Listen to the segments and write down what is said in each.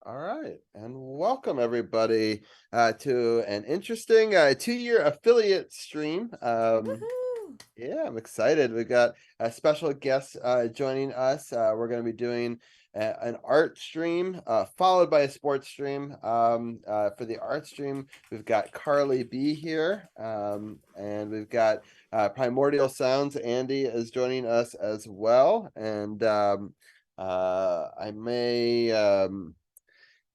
All right, and welcome everybody to an interesting 2-year affiliate stream. Woohoo! Yeah, I'm excited. We got a special guest joining us. We're going to be doing an art stream followed by a sports stream. For the art stream, we've got Carly B here, and we've got Primordial Sounds. Andy is joining us as well, and I may.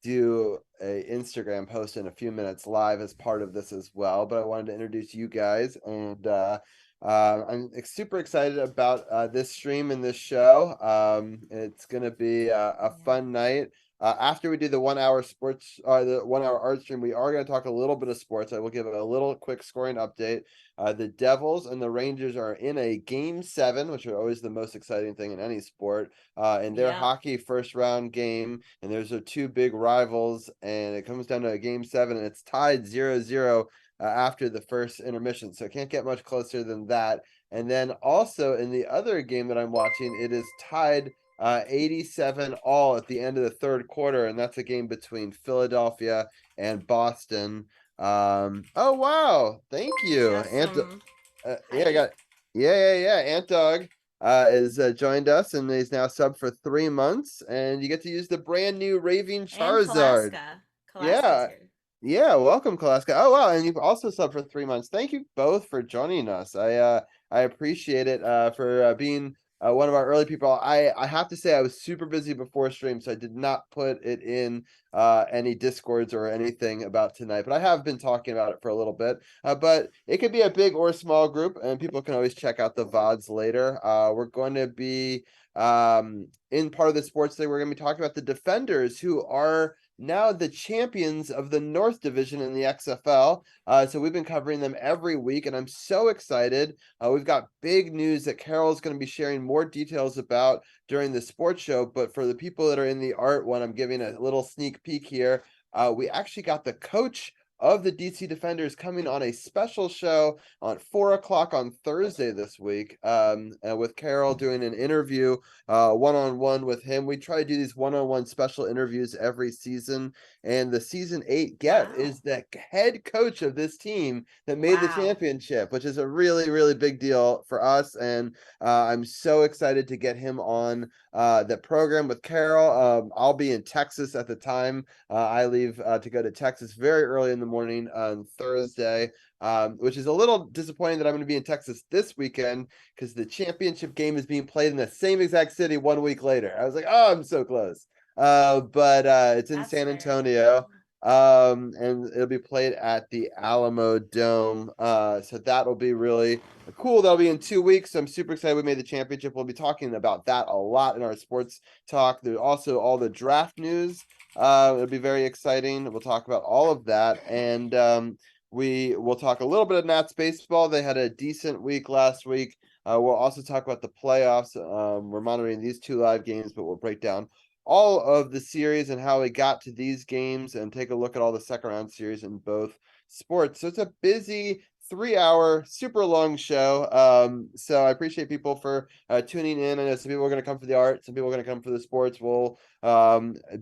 Do a Instagram post in a few minutes live as part of this as well. But I wanted to introduce you guys, and I'm super excited about this stream and this show. It's gonna be a fun night. After we do the 1 hour sports, the 1 hour art stream, we are going to talk a little bit of sports. I will give a little quick scoring update. The Devils and the Rangers are in a game 7, which are always the most exciting thing in any sport. In their Yep. hockey first round game, and there's two big rivals, and it comes down to a game 7, and it's tied 0-0 after the first intermission, so it can't get much closer than that. And then also in the other game that I'm watching, it is tied 87 all at the end of the third quarter, and that's a game between Philadelphia and Boston. Oh wow, thank you, and Awesome. yeah, I Hi. got yeah. Ant Dog is joined us, and he's now sub for 3 months, and you get to use the brand new Raving And Charizard. Kalaska. Kalaska's Yeah, here. yeah, welcome, Kalaska. Oh wow, and you've also subbed for 3 months. Thank you both for joining us. I appreciate it for being one of our early people. I have to say I was super busy before stream, so I did not put it in any discords or anything about tonight. But I have been talking about it for a little bit. But it could be a big or small group, and people can always check out the VODs later. We're going to be in part of the sports thing. We're going to be talking about the Defenders, who are now the champions of the North Division in the XFL. So we've been covering them every week, and I'm so excited. We've got big news that Carol's going to be sharing more details about during the sports show. But for the people that are in the art one, I'm giving a little sneak peek here. We actually got the coach of the DC Defenders coming on a special show on 4 o'clock on Thursday this week, with Carol doing an interview one-on-one with him. We try to do these one-on-one special interviews every season, and the season 8 get Wow. is the head coach of this team that made the Wow. championship, which is a really, really big deal for us. And I'm so excited to get him on the program with Carol. I'll be in Texas at the time. I leave to go to Texas very early in the morning on Thursday, which is a little disappointing that I'm going to be in Texas this weekend because the championship game is being played in the same exact city 1 week later. I was like, oh, I'm so close. But it's in That's San very Antonio. cool. And it'll be played at the Alamo Dome. So that'll be really cool. That'll be in 2 weeks. I'm super excited we made the championship. We'll be talking about that a lot in our sports talk. There's also all the draft news. It'll be very exciting. We'll talk about all of that. And we will talk a little bit of Nats baseball. They had a decent week last week. We'll also talk about the playoffs. We're monitoring these 2 live games, but we'll break down all of the series and how we got to these games and take a look at all the second round series in both sports. So it's a busy 3 hour, super long show. So I appreciate people for tuning in. I know some people are going to come for the art, some people are going to come for the sports. We'll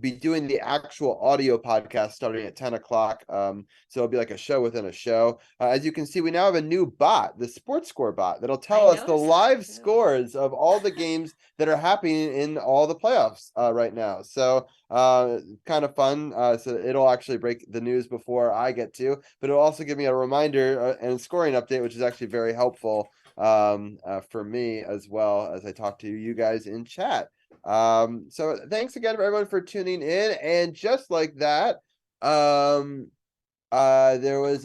be doing the actual audio podcast starting at 10 o'clock. So it'll be like a show within a show. As you can see, we now have a new bot, the Sports Score bot, that'll I tell us the noticed that live too. scores of all the games that are happening in all the playoffs right now. So kind of fun. So it'll actually break the news before I get to, but it'll also give me a reminder and scoring update, which is actually very helpful for me as well as I talk to you guys in chat. So thanks again for everyone for tuning in. And just like that, there was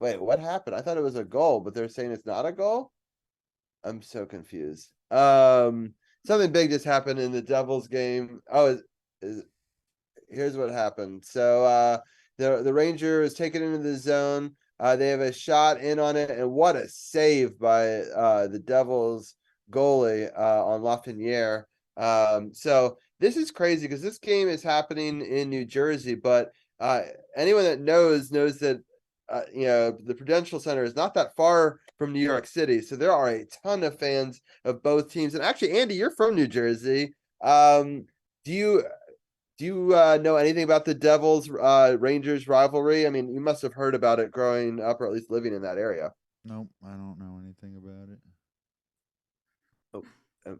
wait, what happened? I thought it was a goal, but they're saying it's not a goal. I'm so confused. Something big just happened in the Devils game. Oh, here's what happened. So the Ranger is taken into the zone. They have a shot in on it, and what a save by the Devils goalie on Lafreniere. So this is crazy because this game is happening in New Jersey, but anyone that knows that the Prudential Center is not that far from New York City, so there are a ton of fans of both teams. And actually, Andy, you're from New Jersey. Do you? Do you know anything about the Devils Rangers rivalry? I mean, you must have heard about it growing up, or at least living in that area. Nope, I don't know anything about it. Oh, um,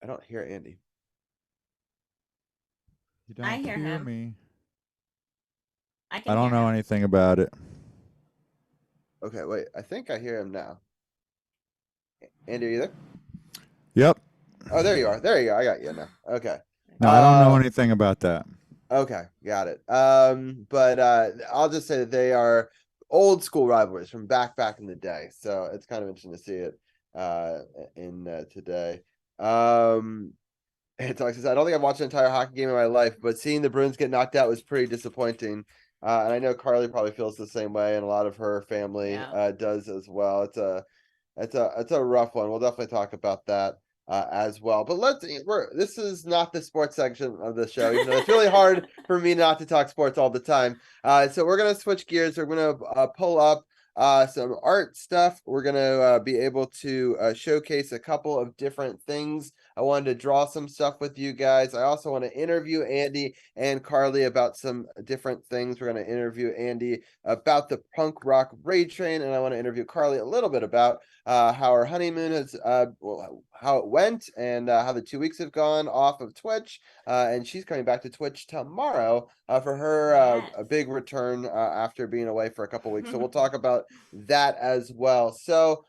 I don't hear Andy. You I don't hear hear him. me. I I can don't hear know him. anything about it. Okay, wait. I think I hear him now. Andy, are you there? Yep. Oh, there you are. There you go. I got you now. Okay. No, I don't know Uh, anything about that. okay, got it. But I'll just say that they are old school rivalries from back in the day. So it's kind of interesting to see it uh in today. Um, it's like I said, I don't think I've watched an entire hockey game in my life, but seeing the Bruins get knocked out was pretty disappointing. And I know Carly probably feels the same way, and a lot of her family Yeah. does as well. It's a rough one. We'll definitely talk about that as well. But this is not the sports section of the show, even though it's really hard for me not to talk sports all the time. So we're gonna switch gears. We're gonna pull up some art stuff. We're gonna be able to showcase a couple of different things. I wanted to draw some stuff with you guys. I also want to interview Andy and Carly about some different things. We're going to interview Andy about the punk rock raid train, and I want to interview Carly a little bit about how our honeymoon is, how it went, and how the 2 weeks have gone off of Twitch. And she's coming back to Twitch tomorrow for her Yes. a big return after being away for a couple weeks. So we'll talk about that as well. So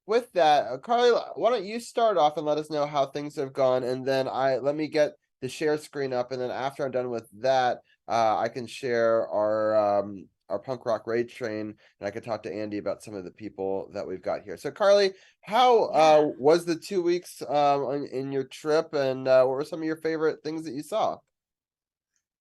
with that, Carly, why don't you start off and let us know how things have gone, and then let me get the share screen up, and then after I'm done with that, I can share our punk rock raid train, and I can talk to Andy about some of the people that we've got here. So, Carly, how Yeah. was the 2 weeks in your trip, and what were some of your favorite things that you saw?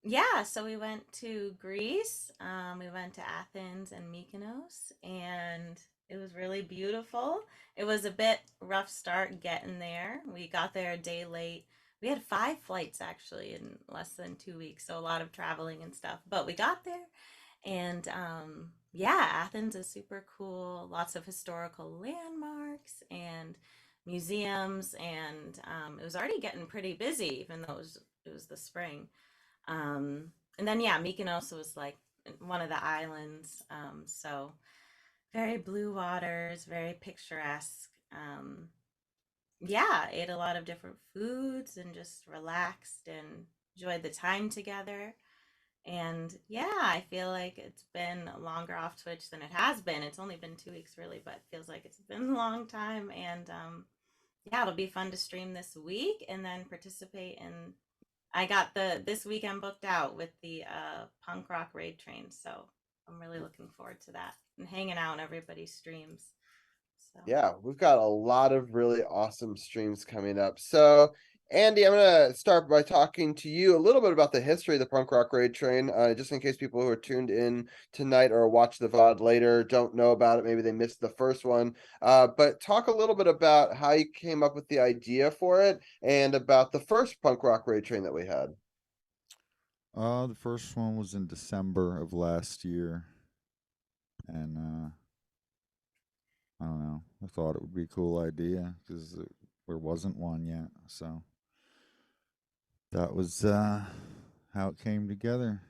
Yeah, so we went to Greece. We went to Athens and Mykonos, and it was really beautiful. It was a bit rough start getting there. We got there a day late. We had 5 flights actually in less than 2 weeks, so a lot of traveling and stuff. But we got there, and yeah, Athens is super cool. Lots of historical landmarks and museums, and it was already getting pretty busy, even though it was the spring. And then yeah, Mykonos was like one of the islands. So very blue waters, very picturesque. Yeah, ate a lot of different foods and just relaxed and enjoyed the time together. And yeah, I feel like it's been longer off Twitch than it has been. It's only been 2 weeks really, but it feels like it's been a long time. And yeah, it'll be fun to stream this week and then participate in. I got the this weekend booked out with the punk rock raid train, so I'm really looking forward to that and hanging out in everybody's streams. So Yeah, we've got a lot of really awesome streams coming up. So, Andy, I'm gonna start by talking to you a little bit about the history of the punk rock raid train, just in case people who are tuned in tonight or watch the VOD later don't know about it. Maybe they missed the first one. But talk a little bit about how you came up with the idea for it and about the first punk rock raid train that we had. The first one was in December of last year, and I don't know. I thought it would be a cool idea because there wasn't one yet, so that was how it came together.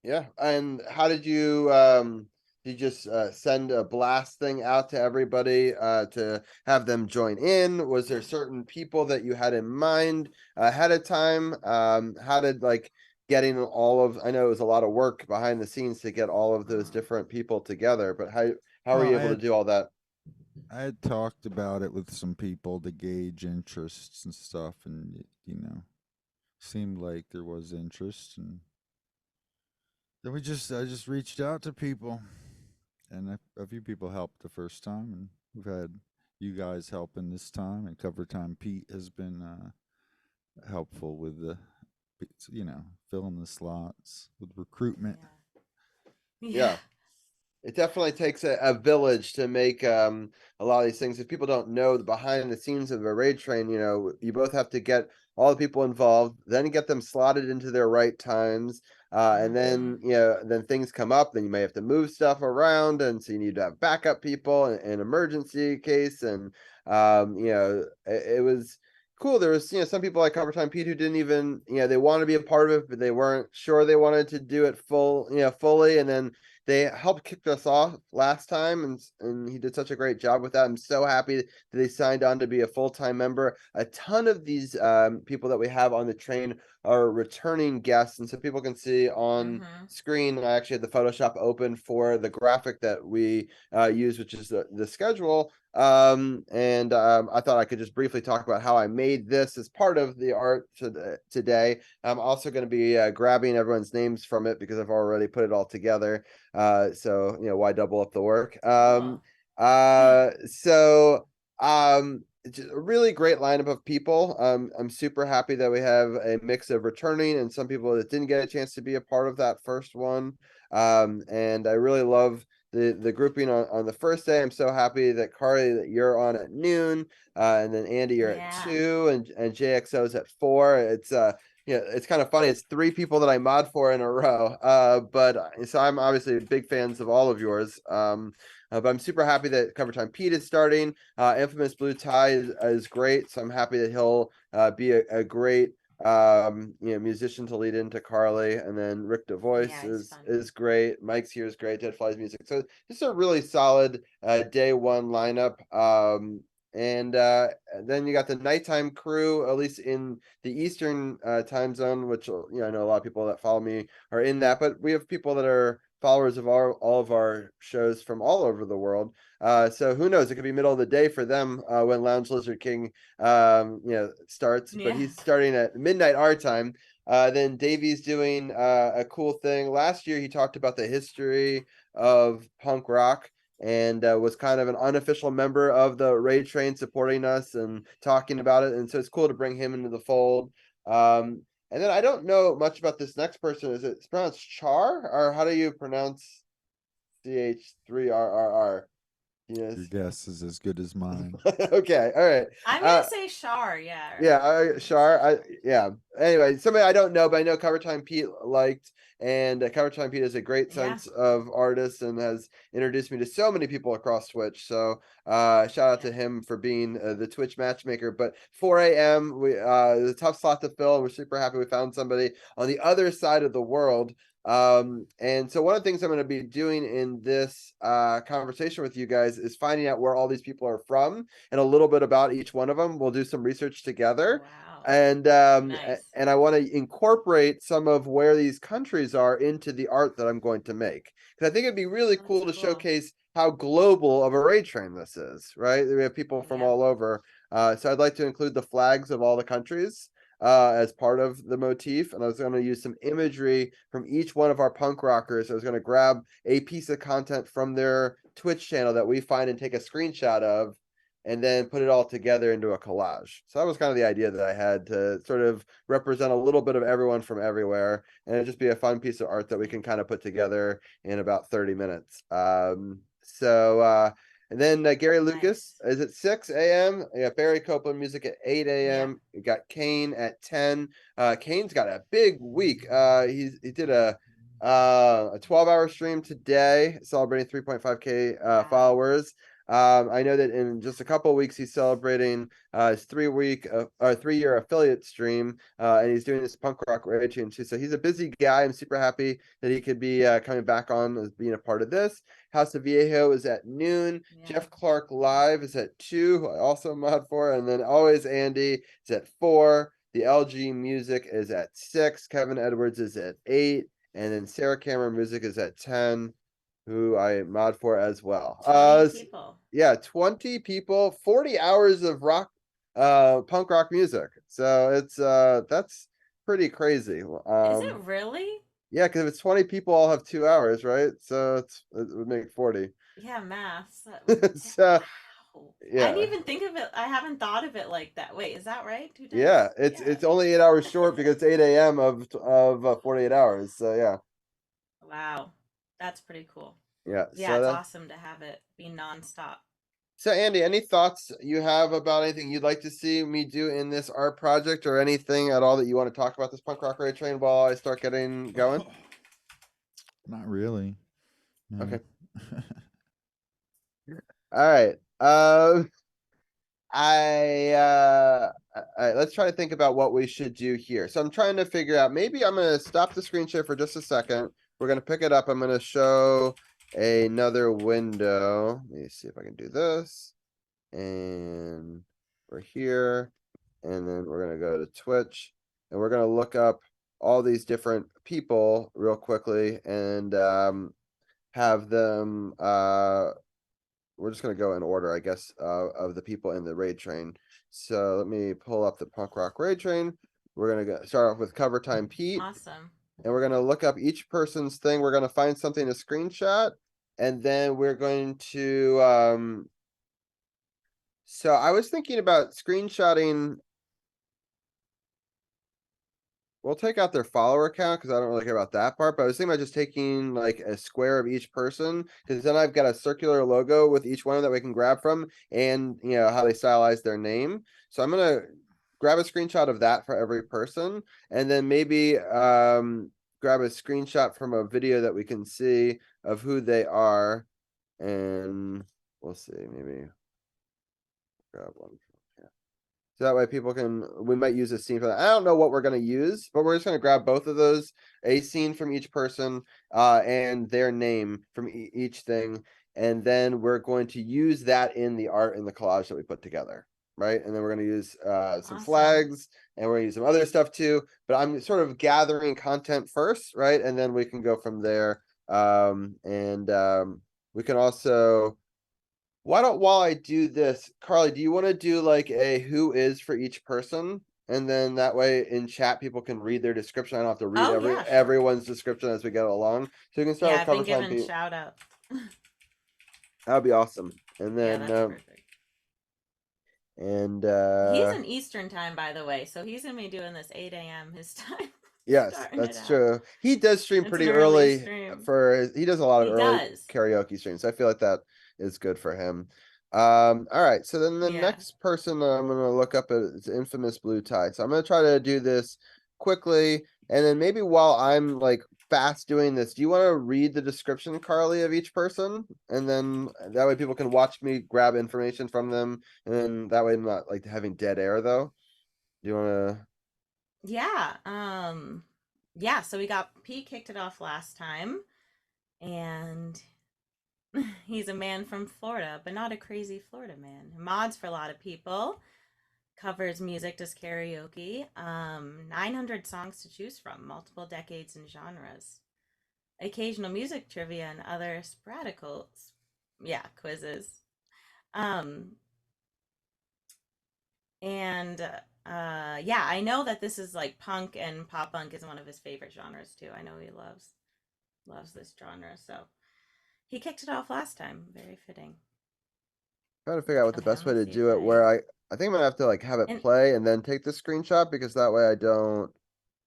Yeah, and how did you just send a blast thing out to everybody to have them join in? Was there certain people that you had in mind ahead of time? How did like getting all of I know it was a lot of work behind the scenes to get all of those uh, different people together, but how were Well, you able to do all that? I had talked about it with some people to gauge interests and stuff, and seemed like there was interest, and then I just reached out to people, and a few people helped the first time, and we've had you guys helping this time, and Cover Time Pete has been helpful with the filling the slots with recruitment. yeah, yeah, Yeah. It definitely takes a village to make a lot of these things. If people don't know the behind the scenes of a raid train, you both have to get all the people involved, then get them slotted into their right times, and mm-hmm. then then things come up. Then you may have to move stuff around, and so you need to have backup people in emergency case. And it was cool. There was, some people like Cover Time Pete who didn't even, they wanted to be a part of it, but they weren't sure they wanted to do it fully. And then they helped kick us off last time, and he did such a great job with that. I'm so happy that they signed on to be a full-time member. A ton of these people that we have on the train are returning guests, and so people can see on screen. I actually had the Photoshop open for the graphic that we use, which is the schedule. And I thought I could just briefly talk about how I made this as part of the art today. I'm also going to be grabbing everyone's names from it because I've already put it all together. So why double up the work? Cool. So just a really great lineup of people. I'm super happy that we have a mix of returning and some people that didn't get a chance to be a part of that first one. And I really love the grouping on the first day. I'm so happy that Carly, that you're on at noon, and then Andy, you're at 2, and JXO's at 4. It's it's kind of funny. It's 3 people that I mod for in a row. But so I'm obviously big fans of all of yours. But I'm super happy that Cover Time Pete is starting. Infamous Blue Tie is great, so I'm happy that he'll be a great musician to lead into Carly. And then Rick DeVoice is great. Mike's here is great. Dead Flies music. So just a really solid day one lineup. And then you got the nighttime crew, at least in the Eastern time zone, which I know a lot of people that follow me are in that, but we have people that are followers of all of our shows from all over the world. So who knows? It could be middle of the day for them when Lounge Lizard King starts, but he's starting at midnight our time. Then Davey's doing a cool thing. Last year he talked about the history of punk rock and was kind of an unofficial member of the Raid Train, supporting us and talking about it. And so it's cool to bring him into the fold. And then I don't know much about this next person. Is it pronounced Char, or how do you pronounce CH3RRR? Your guess is as good as mine. Okay, all right. I'm gonna say Char, yeah. Yeah, Char. Yeah. Anyway, somebody I don't know, but I know Cover Time Pete liked, and Cover Time Pete has a great sense of artists and has introduced me to so many people across Twitch. So shout out to him for being the Twitch matchmaker. But 4 a.m. we the tough slot to fill. We're super happy we found somebody on the other side of the world. And so one of the things I'm going to be doing in this conversation with you guys is finding out where all these people are from and a little bit about each one of them. We'll do some research together. Wow. And and I want to incorporate some of where these countries are into the art that I'm going to make, because I think it'd be really cool to showcase how global of a Raid Train this is, right? We have people from all over. So I'd like to include the flags of all the countries as part of the motif, and I was going to use some imagery from each one of our punk rockers. I was going to grab a piece of content from their Twitch channel that we find and take a screenshot of, and then put it all together into a collage. So that was kind of the idea that I had, to sort of represent a little bit of everyone from everywhere, and it'd just be a fun piece of art that we can kind of put together in about 30 minutes. And then Gary Lucas is at 6 a.m. You got Barry Copeland music at 8 a.m. You got Kane at 10. Kane's got a big week. He did a 12-hour stream today, celebrating 3.5K followers. I know that in just a couple of weeks he's celebrating his 3-year affiliate stream, and he's doing this punk rock Raid Train too. So he's a busy guy. I'm super happy that he could be coming back on as being a part of this. House of Viejo is at noon. Jeff Clark Live is at 2, who I also mod for, and then Always Andy is at 4. The LG Music is at 6. Kevin Edwards is at 8, and then Sarah Cameron Music is at 10. Who I mod for as well. 20 people. Yeah, 20 people, 40 hours of rock, punk rock music. So it's that's pretty crazy. Is it really? Yeah, because if it's 20 people, all have 2 hours, right? So it would make 40. Yeah, maths. So wow. yeah, I didn't even think of it. I haven't thought of it like that. Wait, is that right? 2 times? Yeah, it's only 8 hours short because it's 8 a.m. of 48 hours. So yeah. Wow. That's pretty cool. Yeah. Yeah, so it's awesome to have it be nonstop. So Andy, any thoughts you have about anything you'd like to see me do in this art project, or anything at all that you want to talk about this punk rock Raid Train while I start getting going? Not really. No. Okay. All right. right, let's try to think about what we should do here. So I'm trying to figure out, maybe I'm gonna stop the screen share for just a second. We're gonna pick it up. I'm gonna show another window. Let me see if I can do this. And we're here. And then we're gonna go to Twitch and we're gonna look up all these different people real quickly and have them we're just gonna go in order, I guess, of the people in the raid train. So let me pull up the punk rock raid train. We're gonna start off with Cover Time Pete, Awesome. and we're gonna look up each person's thing. We're gonna find something to screenshot, and then we're going to so I was thinking about screenshotting. We'll take out their follower account because I don't really care about that part, but I was thinking about just taking like a square of each person, because then I've got a circular logo with each one that we can grab from, and you know how they stylize their name. So I'm gonna grab a screenshot of that for every person, and then maybe grab a screenshot from a video that we can see of who they are, and we'll see, maybe grab one. So that way people we might use a scene for that. I don't know what we're gonna use, but we're just gonna grab both of those, a scene from each person, and their name from each thing. And then we're going to use that in the art in the collage that we put together. Right. And then we're gonna use some Awesome. flags and we're gonna use some other stuff too. But I'm sort of gathering content first, right? And then we can go from there. We can also, why don't, while I do this, Carly, do you want to do like a who is for each person? And then that way in chat, people can read their description. I don't have to read Oh, yeah, sure. everyone's description as we go along. So you can start Yeah, with I've been Cover Time giving Pete. shout outs. That would be awesome. And Yeah, then, that's perfect. and He's in Eastern time, by the way, so he's gonna be doing this 8 a.m. his time. yes, starting that's it out. true. He does stream It's pretty an early early stream. he does a lot of He early does. karaoke streams. So I feel like that is good for him. All right. So then the Yeah. next person I'm gonna look up is Infamous Blue Tie. So I'm gonna try to do this quickly, and then maybe while I'm like fast doing this, do you want to read the description, Carly, of each person? And then that way people can watch me grab information from them, and then that way I'm not like having dead air though. Do you wanna Yeah, so Pete kicked it off last time, and he's a man from Florida, but not a crazy Florida man. Mods for a lot of people, covers music, does karaoke, 900 songs to choose from, multiple decades and genres, occasional music trivia and other quizzes. Yeah, I know that this is like punk, and pop punk is one of his favorite genres too. I know he loves this genre, so he kicked it off last time. Very fitting. trying to figure out what the Okay, best let way me to see do if it, where I think I'm gonna have to like have it And- play and then take the screenshot, because that way I don't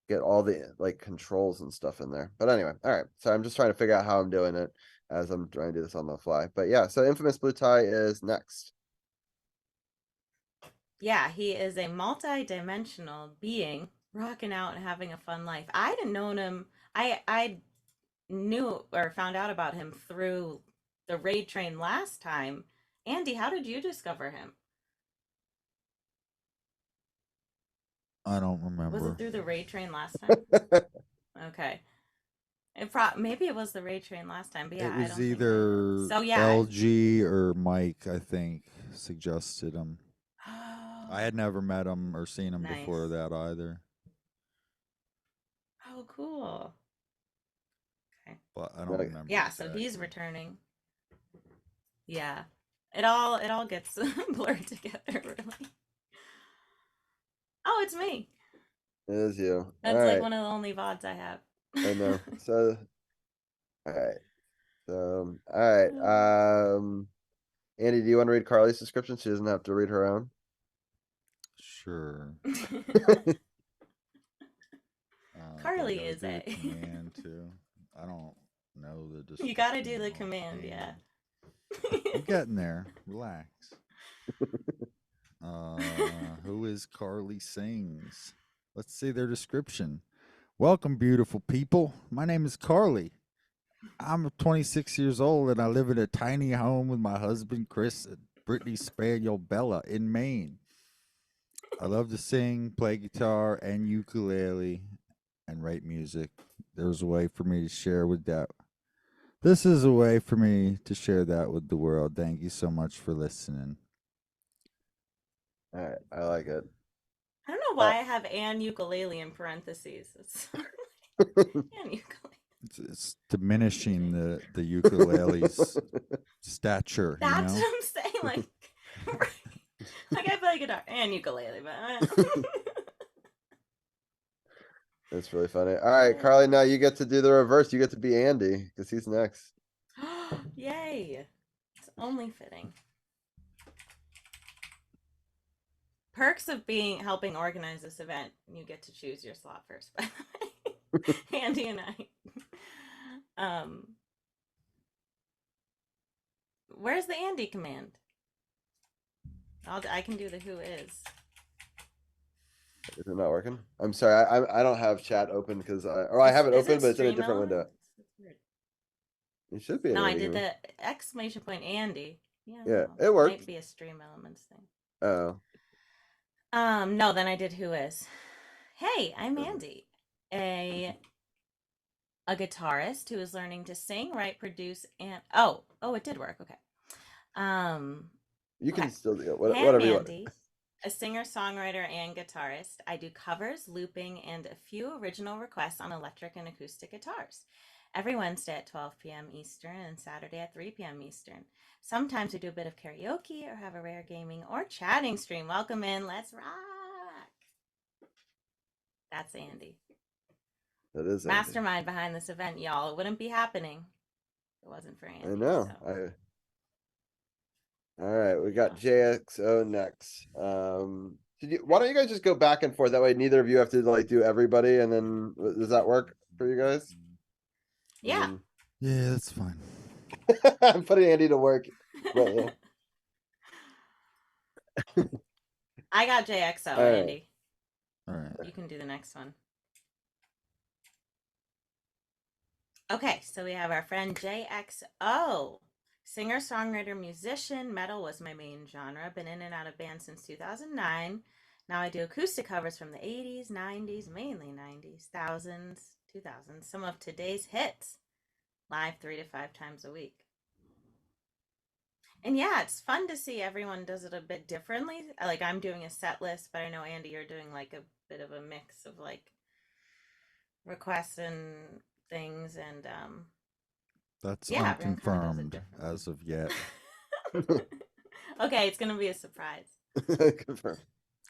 get all the like controls and stuff in there. But anyway, all right. So I'm just trying to figure out how I'm doing it as I'm trying to do this on the fly. But yeah, so Infamous Blue Tie is next. Yeah, he is a multi-dimensional being rocking out and having a fun life. I didn't know him. I knew or found out about him through the raid train last time. Andy, how did you discover him? I don't remember. Was it through the raid train last time? Okay. Maybe it was the raid train last time, but yeah, it I was don't either think so. Yeah, LG or Mike, I think, suggested him. I had never met him or seen him before Nice. that either. Oh, cool. Okay. But I don't remember. Yeah, so he's returning. Yeah. It all gets blurred together, really. Oh, it's me. It is you. That's all like right. one of the only VODs I have. I know. So all right. So all right. Andy, do you want to read Carly's description? She doesn't have to read her own. Sure. Carly is a a command too. I don't know the description. You gotta do the command, yeah. I'm getting there. Relax. Who is Carly Sings? Let's see their description. Welcome, beautiful people. My name is Carly. I'm 26 years old and I live in a tiny home with my husband Chris and Brittany Spaniel Bella in Maine. I love to sing, play guitar and ukulele, and write music. There's a way for me to share with that. This is a way for me to share that with the world. Thank you so much for listening. All right, I like it. I don't know why I have and ukulele in parentheses. It's and ukulele. It's diminishing the ukulele's stature. That's you know? what I'm saying. Like I play guitar and ukulele, but That's really funny. All right, Carly, now you get to do the reverse. You get to be Andy because he's next. yay! It's only fitting. Perks of helping organize this event. You get to choose your slot first, by the way. Andy and I. Where's the Andy command? I can do the who is. Is it not working? I'm sorry. I don't have chat open because I have it open, but it's in a different window. It should be. No, I did the exclamation point Andy. Yeah, no, it worked. Might be a Stream Elements thing. Oh. No, then I did who is. Hey, I'm Andy, a guitarist who is learning to sing, write, produce, and it did work. Okay. You can okay. still do it. Hey, Whatever I'm you Andy, a singer, songwriter, and guitarist. I do covers, looping, and a few original requests on electric and acoustic guitars. Every Wednesday at 12 p.m. Eastern and Saturday at 3 p.m. Eastern. Sometimes we do a bit of karaoke or have a rare gaming or chatting stream. Welcome in. Let's rock. That's Andy. That is Andy. Mastermind behind this event, y'all. It wouldn't be happening if it wasn't for Andy. I know. So. All right, we got JXO next. Why don't you guys just go back and forth? That way neither of you have to like do everybody, and then does that work for you guys? Yeah. Yeah, that's fine. I'm putting Andy to work. But, yeah. I got JXO, All right. Andy. All right. You can do the next one. Okay, so we have our friend JXO. Singer, songwriter, musician. Metal was my main genre. Been in and out of bands since 2009. Now I do acoustic covers from the 80s, 90s, mainly 90s, 1000s, 2000s. Some of today's hits. Live 3 to 5 times a week. And yeah, it's fun to see everyone does it a bit differently. Like I'm doing a set list, but I know Andy, you're doing like a bit of a mix of like requests and things, and that's yeah, unconfirmed as of yet. Okay, it's gonna be a surprise. Confirm.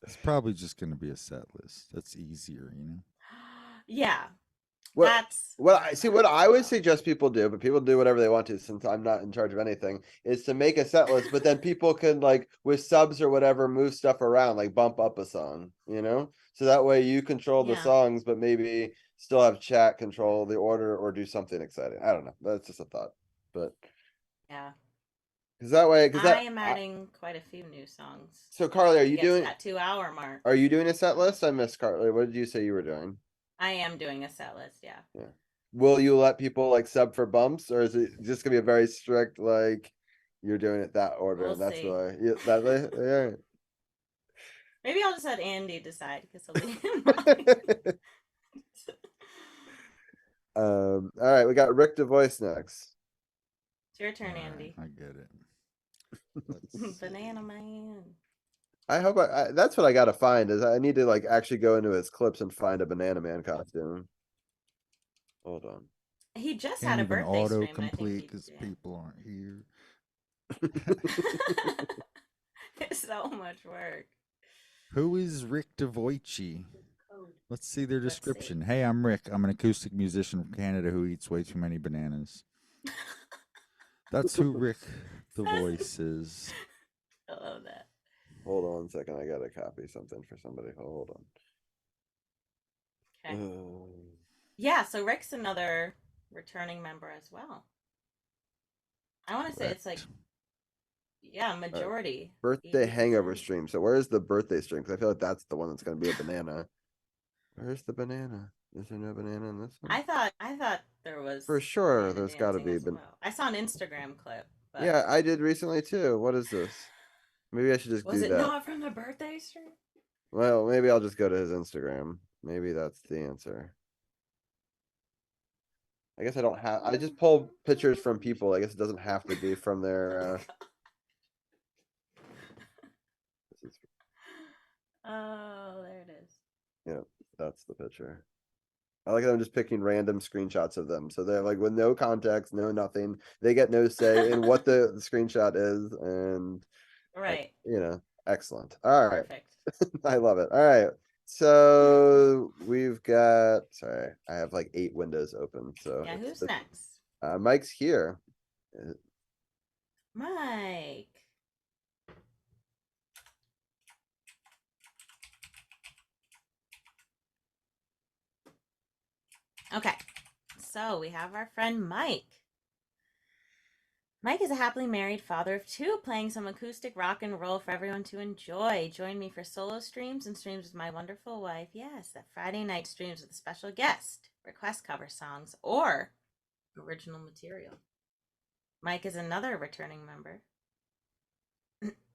It's probably just going to be a set list. That's easier, you know. Yeah. That's what I would suggest people do, but people do whatever they want to since I'm not in charge of anything, is to make a set list, but then people can like with subs or whatever move stuff around, like bump up a song, you know? So that way you control the songs, but maybe still have chat control the order or do something exciting. I don't know. That's just a thought. But yeah. Because that way, I am adding quite a few new songs. So Carly, are you doing that 2-hour mark? Are you doing a set list? I missed Carly. What did you say you were doing? I am doing a set list, yeah. Yeah. Will you let people like sub for bumps, or is it just gonna be a very strict like you're doing it that order? We'll and that's see. why that way. Yeah. Maybe I'll just let Andy decide because he'll be in All right, we got Rick DeVoice next. It's your turn, Andy. I get it. Banana Man. I hope that's what I gotta find is I need to like actually go into his clips and find a Banana Man costume. Hold on. He just Can't had a even birthday stream. autocomplete because people aren't here. It's so much work. Who is Rick DeVoice? Let's see their description. Hey, I'm Rick. I'm an acoustic musician from Canada who eats way too many bananas. That's who Rick DeVoice is. I love that. Hold on a second. I gotta copy something for somebody. Hold on. Okay. Yeah, so Rick's another returning member as well. I want to say it's like, yeah, majority. Birthday hangover stream. So where's the birthday stream? Because I feel like that's the one that's going to be a banana. Where's the banana? Is there no banana in this one? I thought there was. For sure, there's got to be. Well. I saw an Instagram clip. But... Yeah, I did recently too. What is this? Maybe I should just do that. Was it not from the birthday stream? Well, maybe I'll just go to his Instagram. Maybe that's the answer. I guess I don't have. I just pull pictures from people. I guess it doesn't have to be from their. This is, Oh, there it is. yeah, that's the picture. I like that I'm just picking random screenshots of them. So they're like with no context, no nothing. They get no say in what the screenshot is, and Right. excellent. All right. Perfect. I love it. All right. So we've got. Sorry, I have like 8 windows open. So Yeah, who's next? Mike's here. Mike. Okay, so we have our friend Mike. Mike is a happily married father of 2, playing some acoustic rock and roll for everyone to enjoy. Join me for solo streams and streams with my wonderful wife. Yes, that Friday night streams with a special guest, request cover songs, or original material. Mike is another returning member.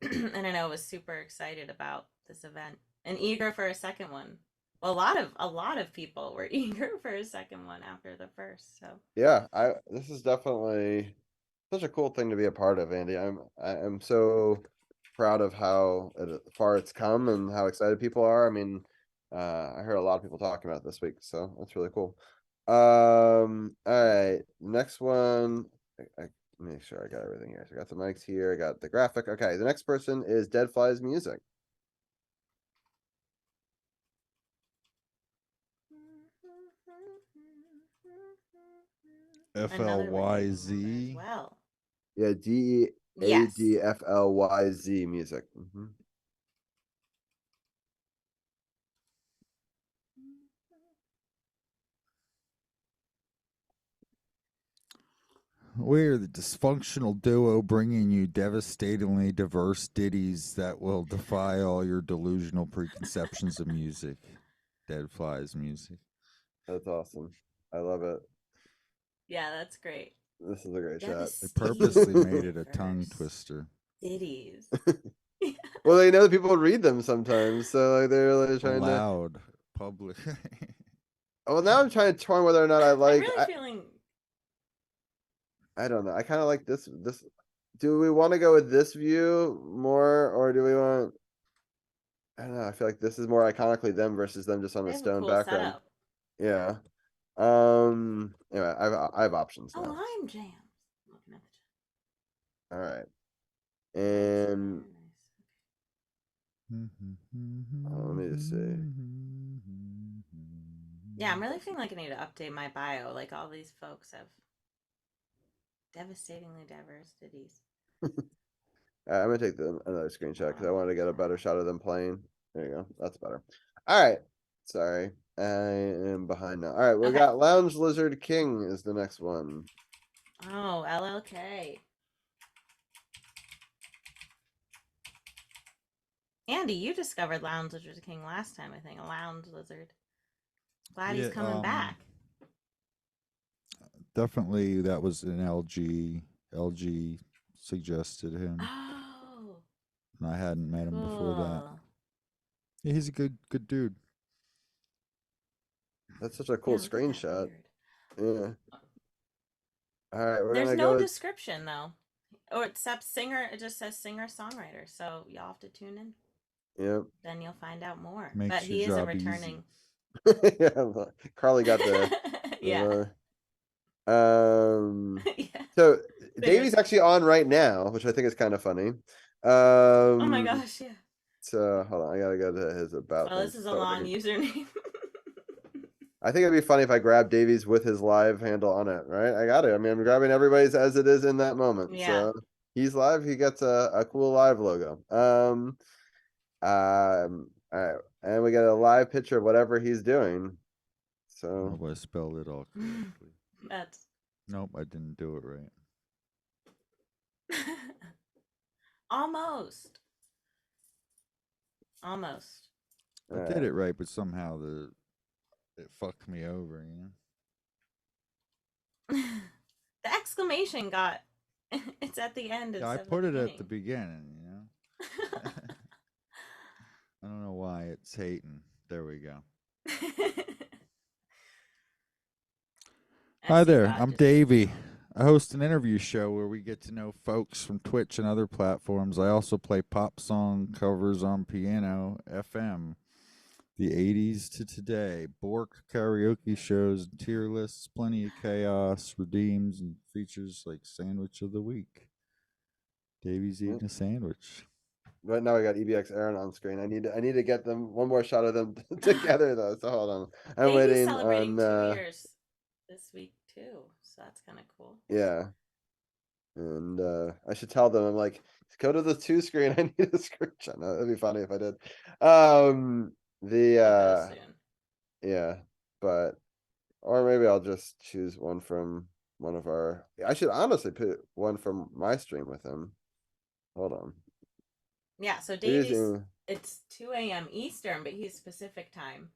And I know was super excited about this event and eager for a second one. Well, a lot of people were eager for a second one after the first. So Yeah, this is definitely such a cool thing to be a part of, Andy. I'm so proud of how far it's come and how excited people are. I mean, I heard a lot of people talking about it this week, so that's really cool. All right, next one. I make sure I got everything here. So I got the mics here. I got the graphic. Okay, the next person is Dead Flies Music. another returning member as FLYZ. well. Yeah, DEADFLYZ Music. We're the dysfunctional duo bringing you devastatingly diverse ditties that will defy all your delusional preconceptions of music. Dead Flies Music. That's awesome. I love it. Yeah, that's great. This is a great chat. They purposely made it a Diverse tongue twister. ditties. Well, they know that people read them sometimes, so like they're like trying to. Loud, public. Well, now I'm trying to torn whether or not I I'm like. really feeling. I don't know. I kind of like this. Do we want to go with this view more, or do we want? I don't know. I feel like this is more iconically them versus them just on They a have a stone cool background. setup. Yeah. Anyway, I have options Oh, now. lime jam. Looking at the All right. nice, And let me just see. Yeah, I'm really feeling like I need to update my bio. Like all these folks have devastatingly diverse ditties. I'm gonna take another screenshot because I wanted to get a Okay. better shot of them playing. There you go. That's better. All right. Sorry, I am behind now. All right, we Okay. got Lounge Lizard King is the next one. Oh, LLK. Andy, you discovered Lounge Lizard King last time, I think. A lounge lizard. Glad he's coming back. Definitely, that was an LG. LG suggested him, Oh, and I hadn't met him before that. cool. Yeah, he's a good dude. That's such a cool Yeah, look at that screenshot. beard. Yeah. All right, we're There's gonna no go. description though, or except singer. It just says singer songwriter. So y'all have to tune in. Yep. Then you'll find out more. Makes But he your is a job easy. returning. Yeah, look, Carly got the. Yeah. Yeah. So Figured. Davey's actually on right now, which I think is kind of funny. Oh my gosh, yeah. So hold on, I gotta go to his about. Oh, thing this is a so I long can- username. I think it'd be funny if I grab Davies with his live handle on it, right? I got it. I mean, I'm grabbing everybody's as it is in that moment. Yeah. So he's live. He gets a cool live logo. All right, and we got a live picture of whatever he's doing. So Hope I spelled it all correctly. That's Nope, I didn't do it right. almost. Almost. I did it right, but somehow it fucked me over, you know. The exclamation got it's at the end. Yeah, I Instead put of it the at the beginning, you know. I don't know why it It's hating. There we go. Hi SC there, God I'm just said Davey. no. I host an interview show where we get to know folks from Twitch and other platforms. I also play pop song covers on piano, FM, the 80s to today, Bork karaoke shows, tier lists, plenty of chaos, redeems, and features like Sandwich of the Week. Davey's eating a sandwich. Right now, I got EBX Aaron on screen. I need to get them one more shot of them together though. So hold on. I'm Davey's waiting celebrating on. 2 years this week too, so that's kind of cool. Yeah, and I should tell them. I'm like, go to the 2 screen. I need a screenshot. No, that'd be funny if I did. The We'll go soon. yeah, but or maybe I'll just choose one from one of our. I should honestly put one from my stream with him. Hold on. Yeah, so It is Davey's in- it's 2 a.m. Eastern, but he's Pacific time.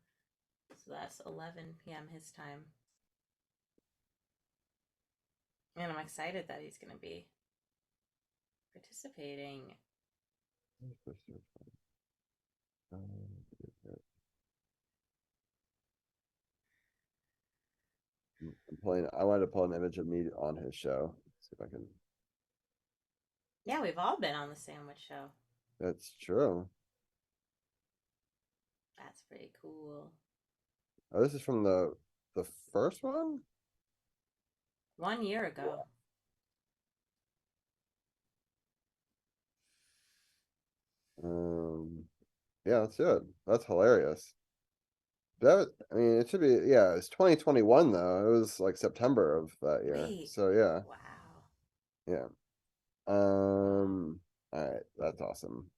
So that's 11 p.m. his time. And I'm excited that he's going to be participating. I'm pulling. I wanted to pull an image of me on his show. See if I can. Yeah, we've all been on the sandwich show. That's true. That's pretty cool. Oh, this is from the first one. 1 year ago. Yeah, that's it. That's hilarious. I mean, it should be. Yeah, it's 2021 though. It was like September of that year. Wait. So yeah, Wow. yeah. All right, that's awesome.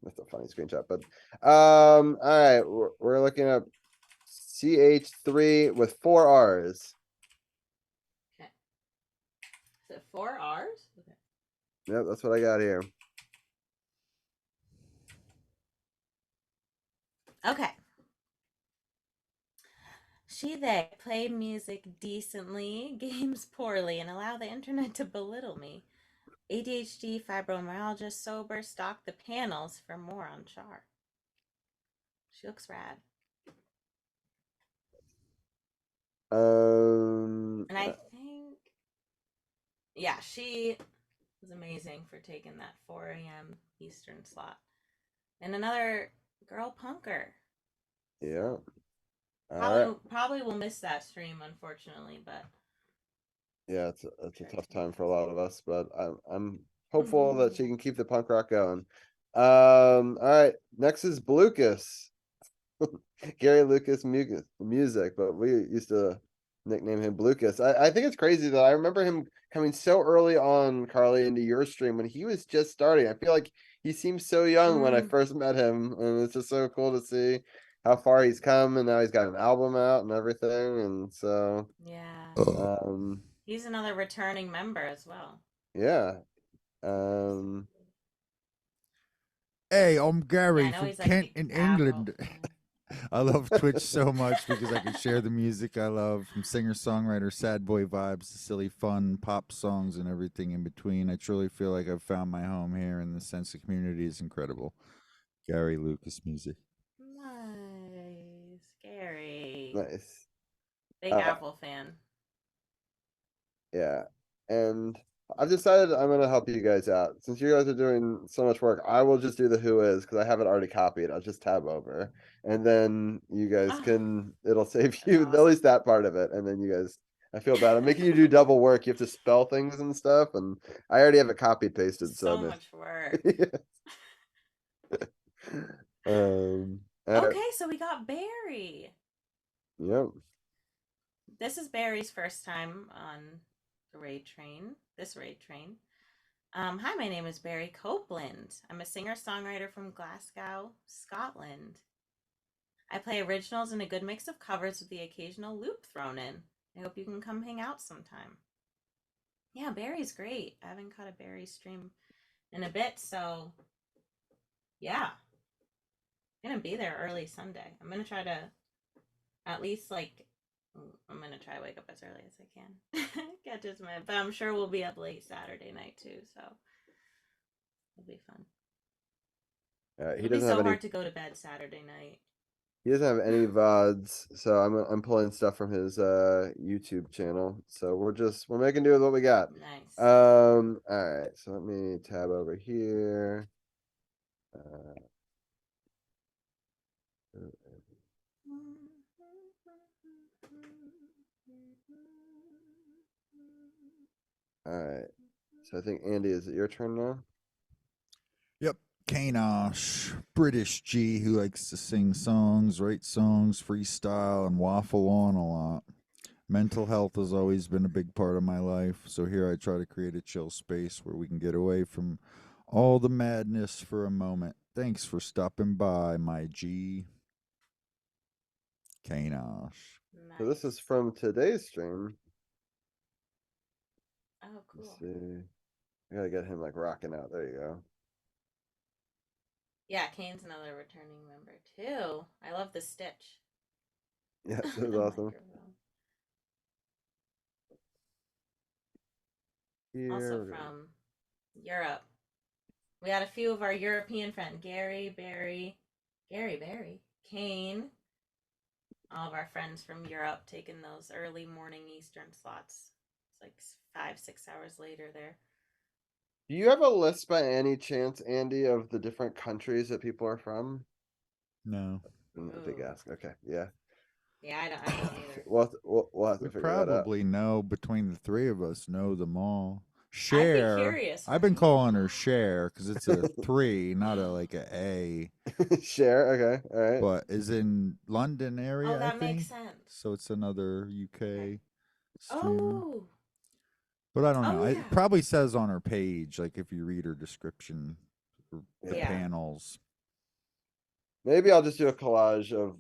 That's a funny screenshot, but all right, we're looking up CH3 with 4 R's. Okay. Is it 4 R's? Okay. Yep, that's what I got here. Okay. They play music decently, games poorly, and allow the internet to belittle me. ADHD, fibromyalgia, sober, stalk the panels for more on Char. She looks rad. And I think, yeah, she was amazing for taking that 4 a.m. Eastern slot. And another girl punker. Yeah. Probably will miss that stream, unfortunately, but yeah, it's a tough time for a lot of us, but I'm hopeful that she can keep the punk rock going. All right, next is Blucas. Gary Lucas music, but we used to nickname him Blucas. I think it's crazy that I remember him coming so early on, Carly, into your stream when he was just starting. I feel like he seemed so young when I first met him, and it's just so cool to see how far he's come, and now he's got an album out and everything, and so yeah. um He's another returning member as well. yeah. Hey, I'm Gary Yeah, I know from he's like Kent the in Apple. England. I love Twitch so much because I can share the music I love, from singer-songwriter, sad boy vibes to silly fun pop songs and everything in between. I truly feel like I've found my home here, and the sense of community is incredible. Gary Lucas music. Nice. Gary. Nice. Big Apple fan. Yeah. And I've decided I'm gonna help you guys out. Since you guys are doing so much work, I will just do the who is because I have it already copied. I'll just tab over. And then you guys can it'll save you awesome. at least that part of it. And then you guys I feel bad. I'm making you do double work. You have to spell things and stuff. And I already have it copied pasted. So much work. Okay, so we got Barry. Yep. This is Barry's first time on the raid train. This raid train. Hi, my name is Barry Copeland. I'm a singer-songwriter from Glasgow, Scotland. I play originals and a good mix of covers with the occasional loop thrown in. I hope you can come hang out sometime. Yeah, Barry's great. I haven't caught a Barry stream in a bit, so yeah. I'm gonna be there early Sunday. I'm gonna try to at least I'm gonna try to wake up as early as I can. Catch his minute, but I'm sure we'll be up late Saturday night too, so it'll be fun. He It'll be doesn't have so any. hard to go to bed Saturday night. He doesn't have any VODs, so I'm pulling stuff from his YouTube channel. So we're making do with what we got. Nice. All right. So let me tab over here. Uh, all right. So I think Andy, is it your turn now? Yep. Kanosh, British G who likes to sing songs, write songs, freestyle, and waffle on a lot. Mental health has always been a big part of my life, so here I try to create a chill space where we can get away from all the madness for a moment. Thanks for stopping by, my G. Kanosh. So this is Nice. from today's stream. Oh, Let's cool. see. I gotta get him like rocking out. There you go. Yeah, Kane's another returning member too. I love the stitch. Yes, on it was the awesome. microphone. Here Also we go. from Europe. We had a few of our European friends, Gary, Barry, Kane, all of our friends from Europe taking those early morning Eastern slots. It's like 5-6 hours later there. Do you have a list by any chance, Andy, of the different countries that people are from? No. A big Ooh. ask. Okay, yeah. Yeah, I don't either. We'll have to We figure that out. probably know, between the three of us, know them all. I'd be Cher. curious. I've been calling her Cher because it's a 3, not a like a A. Share. Okay. All right. But is in London area, Oh, that I makes think. sense. So it's another UK Okay. streamer. Oh, But I don't know. oh yeah. It probably says on her page, like if you read her description, the Yeah. panels. Maybe I'll just do a collage of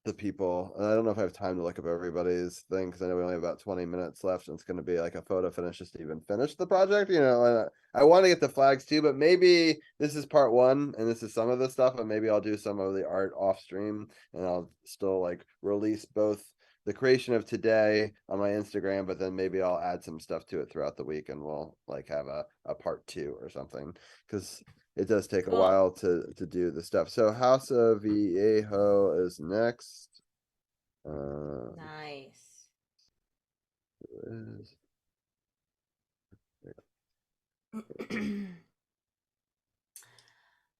the people. And I don't know if I have time to look up everybody's thing because I know we only have about 20 minutes left, and it's going to be like a photo finish just to even finish the project. You know, and I want to get the flags too, but maybe this is part one and this is some of the stuff, and maybe I'll do some of the art off stream, and I'll still like release both the creation of today on my Instagram, but then maybe I'll add some stuff to it throughout the week, and we'll like have a part 2 or something because it does take a Cool. while to do the stuff. So House of Viejo is next. Nice. Is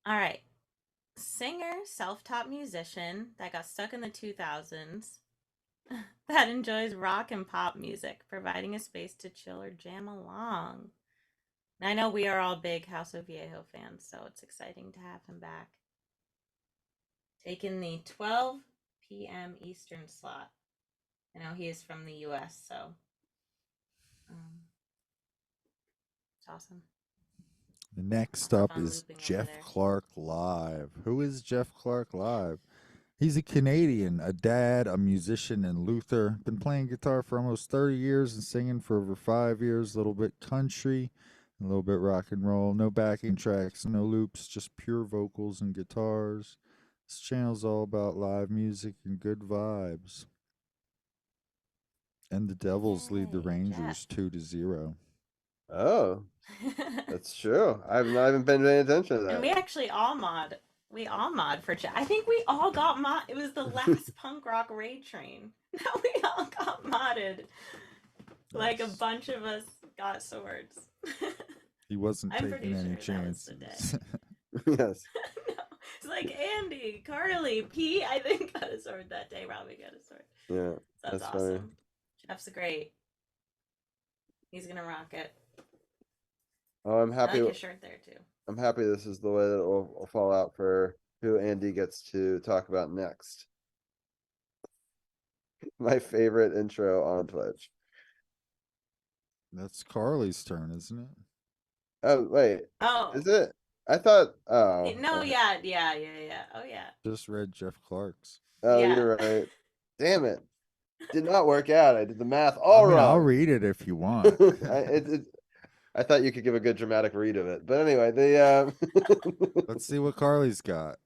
All right. Singer, self-taught musician that got stuck in the 2000s that enjoys rock and pop music, providing a space to chill or jam along. And I know we are all big House of Viejo fans, so it's exciting to have him back. Taking the 12 p.m. Eastern slot. I know he is from the US, so it's awesome. The next Also up fun is looping over Jeff there. Clark Live. Who is Jeff Clark Live? He's a Canadian, a dad, a musician, and Luther. Been playing guitar for almost 30 years and singing for over 5 years. A little bit country, a little bit rock and roll. No backing tracks, no loops, just pure vocals and guitars. This channel's all about live music and good vibes. And the Devils lead the Yay, Rangers Jeff. 2-0. oh, that's true. I haven't been paying attention to And we that. actually all mod. We all mod for Jeff. I think we all got mod. It was the last punk rock raid train. That we all got modded. Like a Nice. bunch of us got swords. He wasn't I'm pretty taking any sure that was the chances. Yes. No, it's like Andy, Carly, P. I think got a sword that day. Robbie got a sword. Yeah. So that's That's funny. awesome. Jeff's great. He's gonna rock it. Oh, I'm I happy. like his shirt there too. I'm happy this is the way that it will fall out for who Andy gets to talk about next. My favorite intro on Twitch. That's Carly's turn, isn't it? Oh, wait. Oh. Is it? I thought. Oh. No, okay. yeah. Oh yeah. Just read Jeff Clark's. Oh, Yeah. you're right. Damn it. Did not work out. I did the math I all mean, I'll wrong. read it if you want. I thought you could give a good dramatic read of it. But anyway, the Let's see what Carly's got.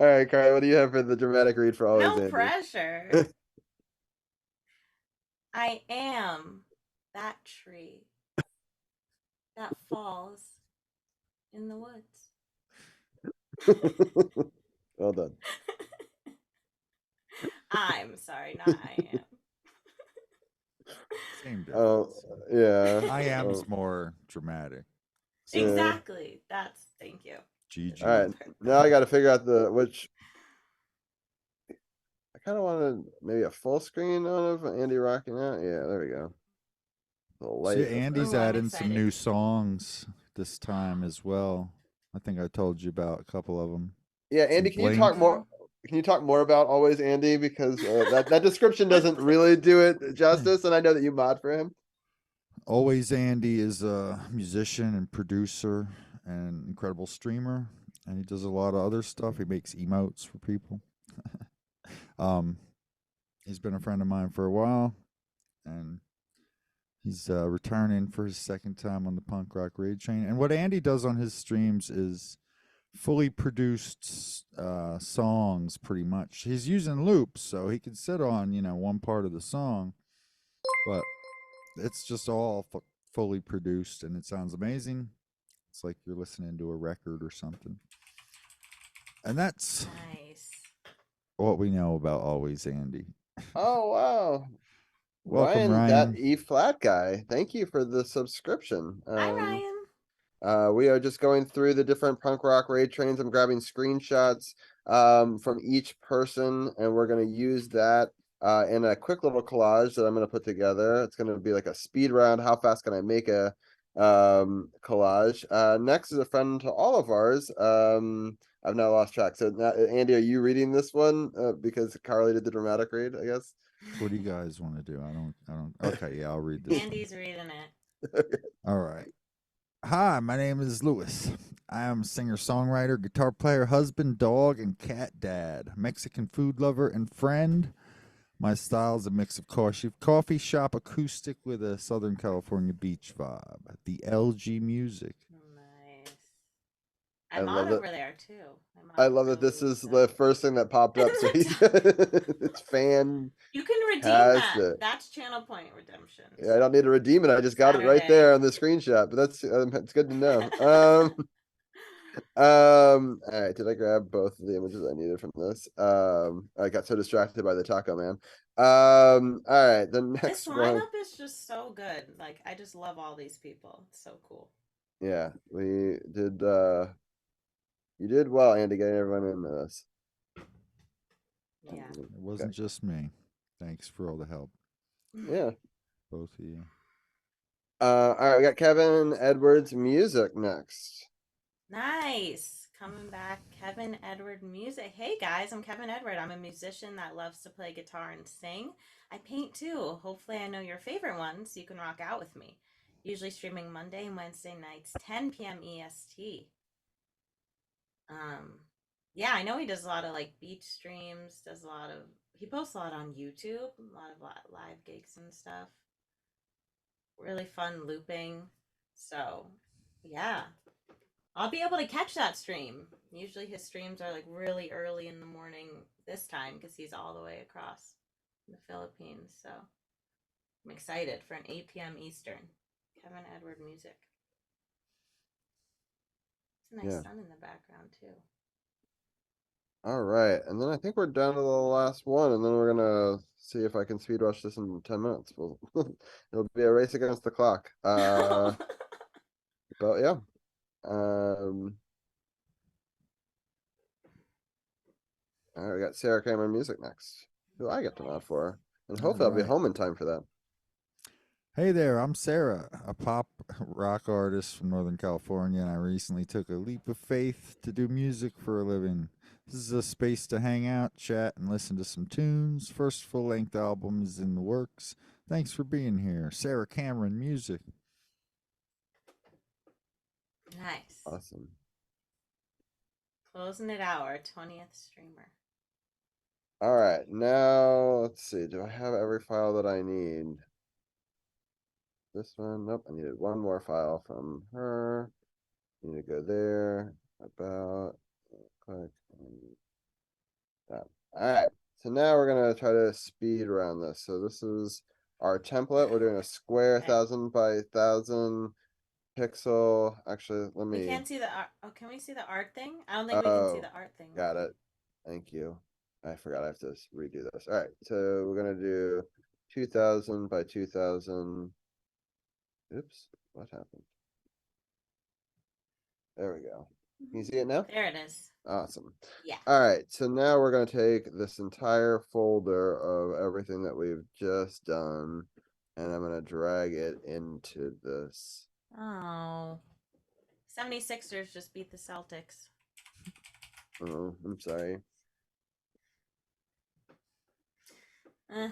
all right, Carly, what do you have for the dramatic read for always, No Andy? pressure. I am that tree that falls in the woods. Well done. I'm sorry, not I am. Same Oh, difference. yeah. I am's Oh, more dramatic. So yeah. Exactly. Thank you. GG. All right. Now I got to figure out which. I kind of wanted maybe a full screen of Andy rocking out. Yeah, there we go. The See, light Andy's Ooh, I'm adding some new excited. songs this time as well. I think I told you about a couple of them. Yeah, Some Andy, can you talk Blink. more? Can you talk more about Always Andy, because that description doesn't really do it justice, and I know that you mod for him. Always Andy is a musician and producer and incredible streamer, and he does a lot of other stuff. He makes emotes for people. um, he's been a friend of mine for a while, and he's returning for his second time on the Punk Rock Raid Train. And what Andy does on his streams is fully produced songs, pretty much. He's using loops, so he can sit on one part of the song, but it's just all fully produced, and it sounds amazing. It's like you're listening to a record or something. And that's Nice. what we know about Always Andy. Oh wow, Welcome, Ryan, that Ryan. E flat guy. Thank you for the subscription. Hi, Ryan. We are just going through the different punk rock raid trains. I'm grabbing screenshots from each person, and we're going to use that in a quick little collage that I'm going to put together. It's going to be like a speed round. How fast can I make a collage? Next is a friend to all of ours. I've now lost track. So, now, Andy, are you reading this one? Because Carly did the dramatic raid, I guess. What do you guys want to do? I don't. Okay, yeah, I'll read this Andy's reading it. one. All right. Hi, my name is Louis. I am a singer, songwriter, guitar player, husband, dog, and cat dad, Mexican food lover, and friend. My style is a mix of coffee shop acoustic with a Southern California beach vibe. The LG music. Nice. I I'm love on it. over there too. I love that this is the first thing that popped up. So he's it's fan. You can redeem has that. it. That's channel point redemption. Yeah, I don't need to redeem it. I just got it right Saturday. there on the screenshot. But that's it's good to know. All right. Did I grab both of the images I needed from this? I got so distracted by the taco man. All right. The This next one. lineup is just so good. Like I just love all these people. It's so cool. Yeah, we did. You did well, Andy, getting everyone in this. Yeah. It wasn't just me. Thanks for all the help, Yeah. both of you. All right, we got Kevin Edwards music next. Nice. Coming back, Kevin Edward Music. Hey guys, I'm Kevin Edward. I'm a musician that loves to play guitar and sing. I paint too. Hopefully, I know your favorite ones so you can rock out with me. Usually streaming Monday and Wednesday nights, 10 p.m. EST. Yeah, I know he does a lot of like beach streams, he posts a lot on YouTube, a lot of live gigs and stuff. Really fun looping. So, yeah. I'll be able to catch that stream. Usually his streams are like really early in the morning this time because he's all the way across the Philippines. So I'm excited for an 8 p.m. Eastern. Kevin Edward music. It's a nice sun in the background too. All right, and then I think we're down to the last one, and then we're gonna see if I can speed rush this in 10 minutes. It'll be a race against the clock. But yeah. All right, we got Sarah Cameron music next, who I get to mod for, and hopefully I'll be home in time for that. Hey there, I'm Sarah, a pop rock artist from Northern California, and I recently took a leap of faith to do music for a living. This is a space to hang out, chat, and listen to some tunes. First full-length album is in the works. Thanks for being here. Sarah Cameron Music. Nice. Awesome. Closing it out, our 20th streamer. All right, now let's see. Do I have every file that I need? This one, nope. I needed one more file from her. Need to go there. About click that. All right. So now we're gonna try to speed around this. So this is our template. We're doing a square 1,000 by 1,000 pixel. Actually, let We me. can't see the art. Oh, can we see the art thing? I don't think we can see Oh, the art thing. got it. Thank you. I forgot I have to redo this. All right, so we're gonna do 2000 by 2000. Oops, what happened? There we go. Can you see it now? There it is. Awesome. Yeah. All right, so now we're going to take this entire folder of everything that we've just done, and I'm going to drag it into this. Oh. 76ers just beat the Celtics. Oh, I'm sorry. Eh.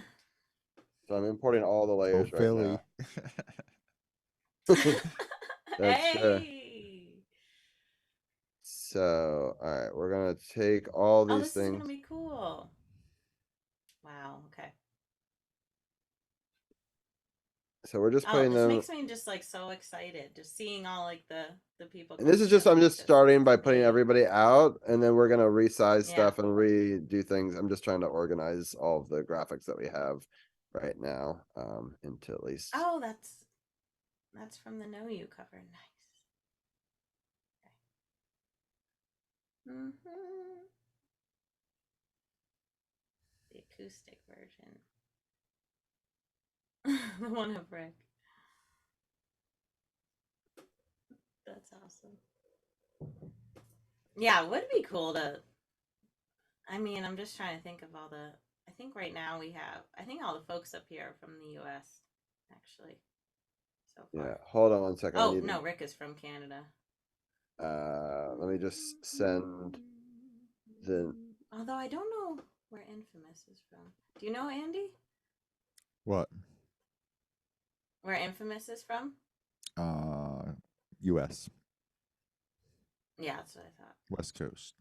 So I'm importing all the Oh, layers right Philly. now. That's Hey. So, all right, we're going to take all Oh, these this is things. gonna be cool. Wow. Okay. So we're just Oh, putting this them. makes me just like so excited, just seeing all like the people. And this come is just, together I'm like just this. starting by It's putting neat. everybody out, and then we're going to resize Yeah. stuff and redo things. I'm just trying to organize all of the graphics that we have right now into at least. Oh, that's from the Know You cover. Nice. Okay. The acoustic version. The one of Rick. That's awesome. Yeah, it would be cool to. I mean, I'm just trying to think of all the. I think right now we have. I think all the folks up here are from the U.S. Actually, so far. Yeah, hold on one second. Oh no, Rick is from Canada. Let me just send the. Although I don't know where Infamous is from. Do you know, Andy? What? Where Infamous is from? U.S. Yeah, that's what I thought. West Coast.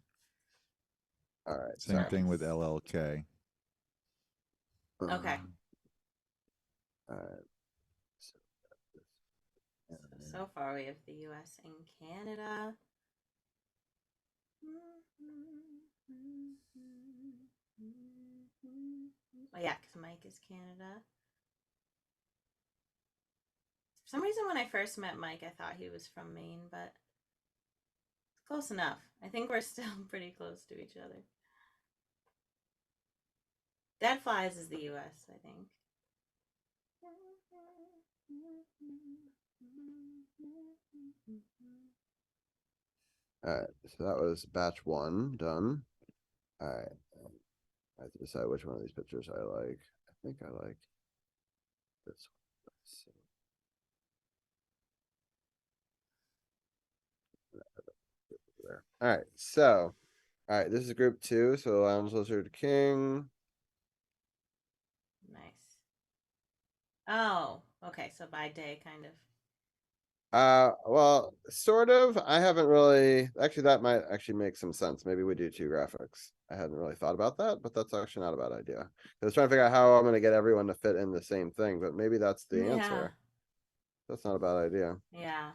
All right, Same sorry. thing with LLK. Okay. All right. So far, we have the U.S. and Canada. Oh yeah, because Mike is Canada. For some reason, when I first met Mike, I thought he was from Maine, but it's close enough. I think we're still pretty close to each other. Dead Flies is the U.S., I think. All right, so that was batch one done. All right, I have to decide which one of these pictures I like. I think I like this one. Let's see. There. All right, so all right, this is group two, so Lounge Lizard King. Nice. Oh, okay. So by day, kind of. Well, sort of. I haven't really. Actually, that might actually make some sense. Maybe we do two graphics. I hadn't really thought about that, but that's actually not a bad idea. I was trying to figure out how I'm going to get everyone to fit in the same thing, but maybe that's the Yeah. answer. That's not a bad idea. Yeah.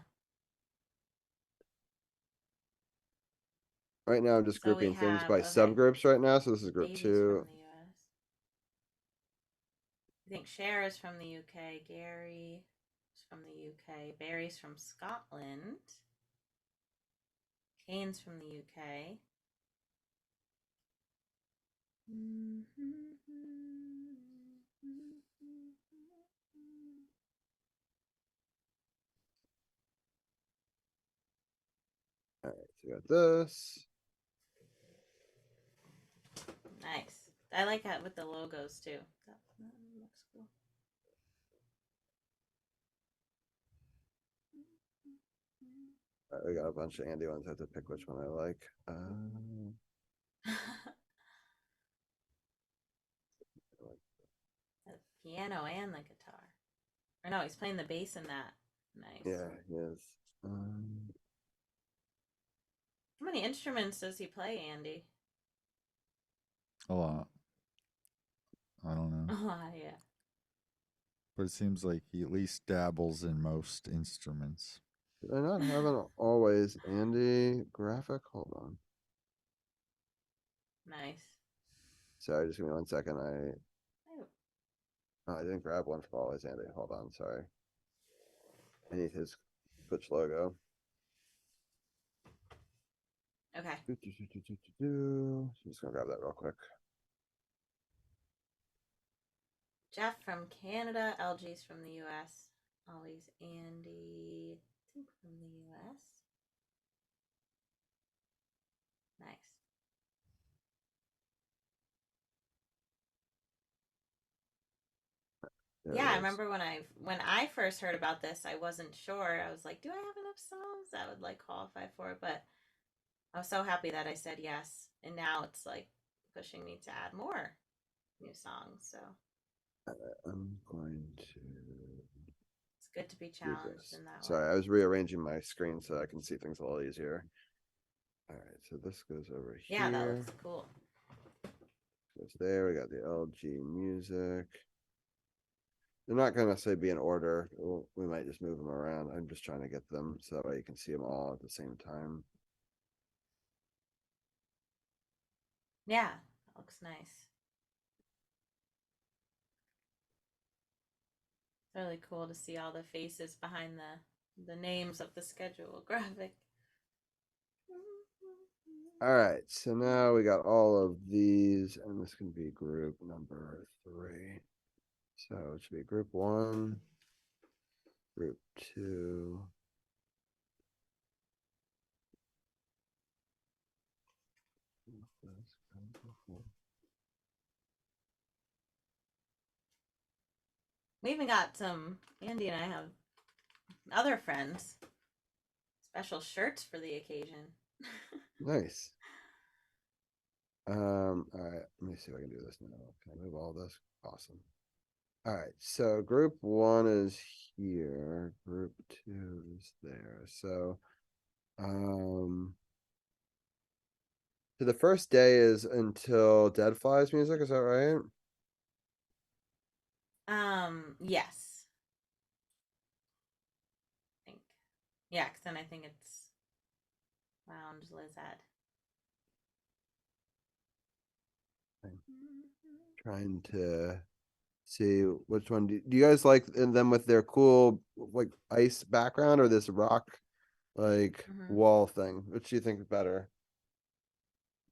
Right now, I'm just So we grouping things have by okay. subgroups right now. So this is group Babies two. from the U.S. I think Cher is from the U.K. Gary is from the U.K. Barry's from Scotland. Kane's from the U.K. All right, so we got this. Nice. I like that with the logos too. That looks cool. All right, we got a bunch of Andy ones. I have to pick which one I like. The piano and the guitar. Or no, he's playing the bass in that. Nice. Yeah, he is. How many instruments does he play, Andy? A lot. I don't know. A lot, yeah. But it seems like he at least dabbles in most instruments. Did I not have an always Andy graphic? Hold on. Nice. Sorry, just give me 1 second. Oh. I didn't grab one for always Andy. Hold on, sorry. I need his Twitch logo. Okay. I'm just gonna grab that real quick. Jeff from Canada, LG's from the US. Always Andy, I think from the US. Nice. There Yeah, it I is. remember when I first heard about this, I wasn't sure. I was like, do I have enough songs that would like qualify for it? But I was so happy that I said yes. And now it's like pushing me to add more new songs. So I'm going to it's good to be do challenged this. in that Sorry, way. I was rearranging my screen so I can see things a little easier. All right, so this goes over Yeah, that here. looks cool. Goes there. We got the LG music. They're not gonna say be in order. We might just move them around. I'm just trying to get them so that way you can see them all at the same time. Yeah, that looks nice. It's really cool to see all the faces behind the names of the schedule graphic. All right, so now we got all of these, and this can be group number 3. So it should be group 1, group 2. We even got some, Andy and I have other friends, special shirts for the occasion. Nice. All right, let me see if I can do this now. Can I move all this? Awesome. All right, so group 1 is here, group 2 is there. So the first day is until Dead Flies music, is that right? Yes. I think. Yeah, because then I think it's Lounge Lizard. Trying to see which one do you guys like, and them with their cool like ice background or this rock like wall thing? Which do you think is better?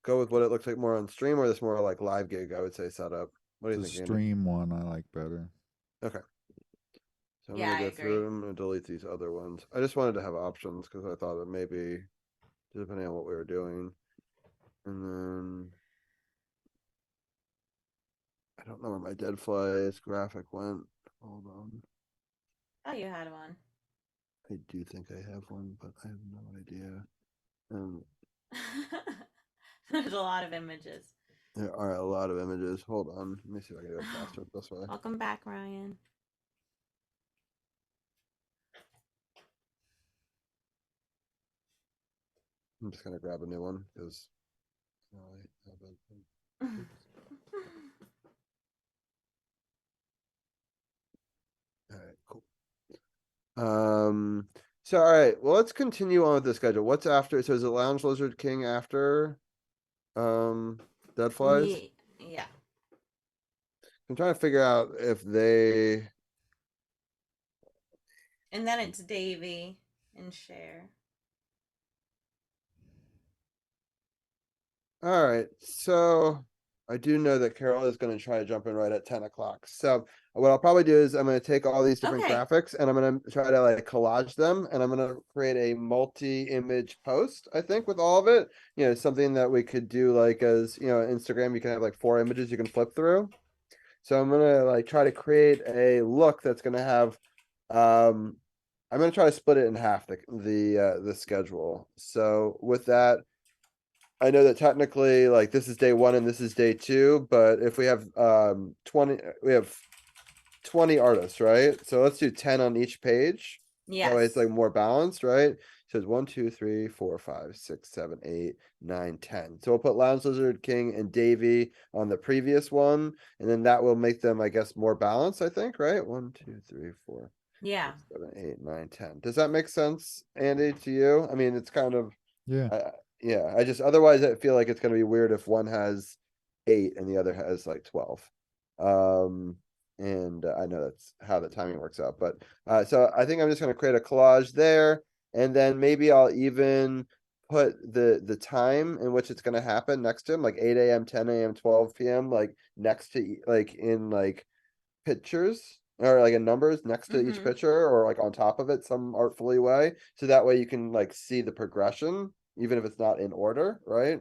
Go with what it looks like more on stream or this more like live gig, I would say setup. What do you The think, Andy? stream one I like better. Okay. So I'm Yeah, I gonna go agree. through them and delete these other ones. I just wanted to have options because I thought that maybe depending on what we were doing. And then I don't know where my Dead Flies graphic went. Hold on. Oh, you had one. I do think I have one, but I have no idea. And There's a lot of images. there are a lot of images. Hold on. Let me see if I can do it faster this way. Welcome back, Ryan. I'm just gonna grab a new one because all right, cool. So all right, well let's continue on with the schedule. What's after? So is it Lounge Lizard King after Dead Flies? Yeah. I'm trying to figure out if they And then it's Davey and Cher. All right, so I do know that Carol is going to try to jump in right at 10 o'clock. So what I'll probably do is I'm going to take all these different Okay. graphics and I'm going to try to like collage them and I'm going to create a multi-image post, I think, with all of it. You know, something that we could do like as, you know, Instagram, you can have like 4 images you can flip through. So I'm going to like try to create a look that's going to have, I'm going to try to split it in half, the schedule. So with that, I know that technically like this is day 1 and this is day 2, but if we have 20 we have 20 artists, right? So let's do 10 on each page. That way it's Yes. like more balanced, right? So it's 1, 2, 3, 4, 5, 6, 7, 8, 9, 10. So we'll put Lounge Lizard King and Davey on the previous one, and then that will make them, I guess, more balanced, I think, right? 1, 2, 3, 4, Yeah. 6, 7, 8, 9, 10. Does that make sense, Andy, to you? I mean, it's kind of Yeah. yeah, I just otherwise I feel like it's gonna be weird if one has 8 and the other has like 12. And I know that's how the timing works out, but so I think I'm just gonna create a collage there. and then maybe I'll even put the time in which it's going to happen next to him, like 8 a.m., 10 a.m., 12 p.m., like next to like in like pictures or like in numbers next to each Mm-hmm. picture or like on top of it some artfully way, so that way you can like see the progression even if it's not in order, right?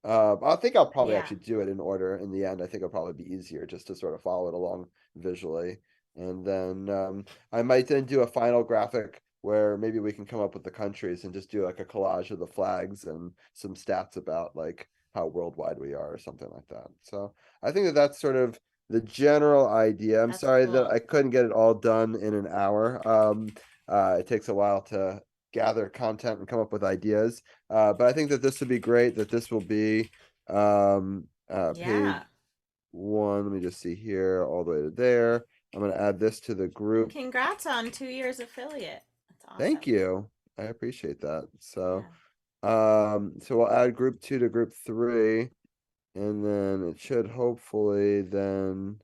I think I'll probably Yeah. actually do it in order in the end. I think it'll probably be easier just to sort of follow it along visually, and then I might then do a final graphic where maybe we can come up with the countries and just do like a collage of the flags and some stats about like how worldwide we are or something like that. So I think that that's sort of the general idea. I'm That's sorry that cool. I couldn't get it all done in an hour. It takes a while to gather content and come up with ideas. But I think that this would be great, that this will be page Yeah. one. Let me just see here, all the way to there. I'm going to add this to the group. Congrats on 2 years affiliate. That's Thank awesome. you. I appreciate that. So, Yeah. so we'll add group two to group three, and then it should hopefully then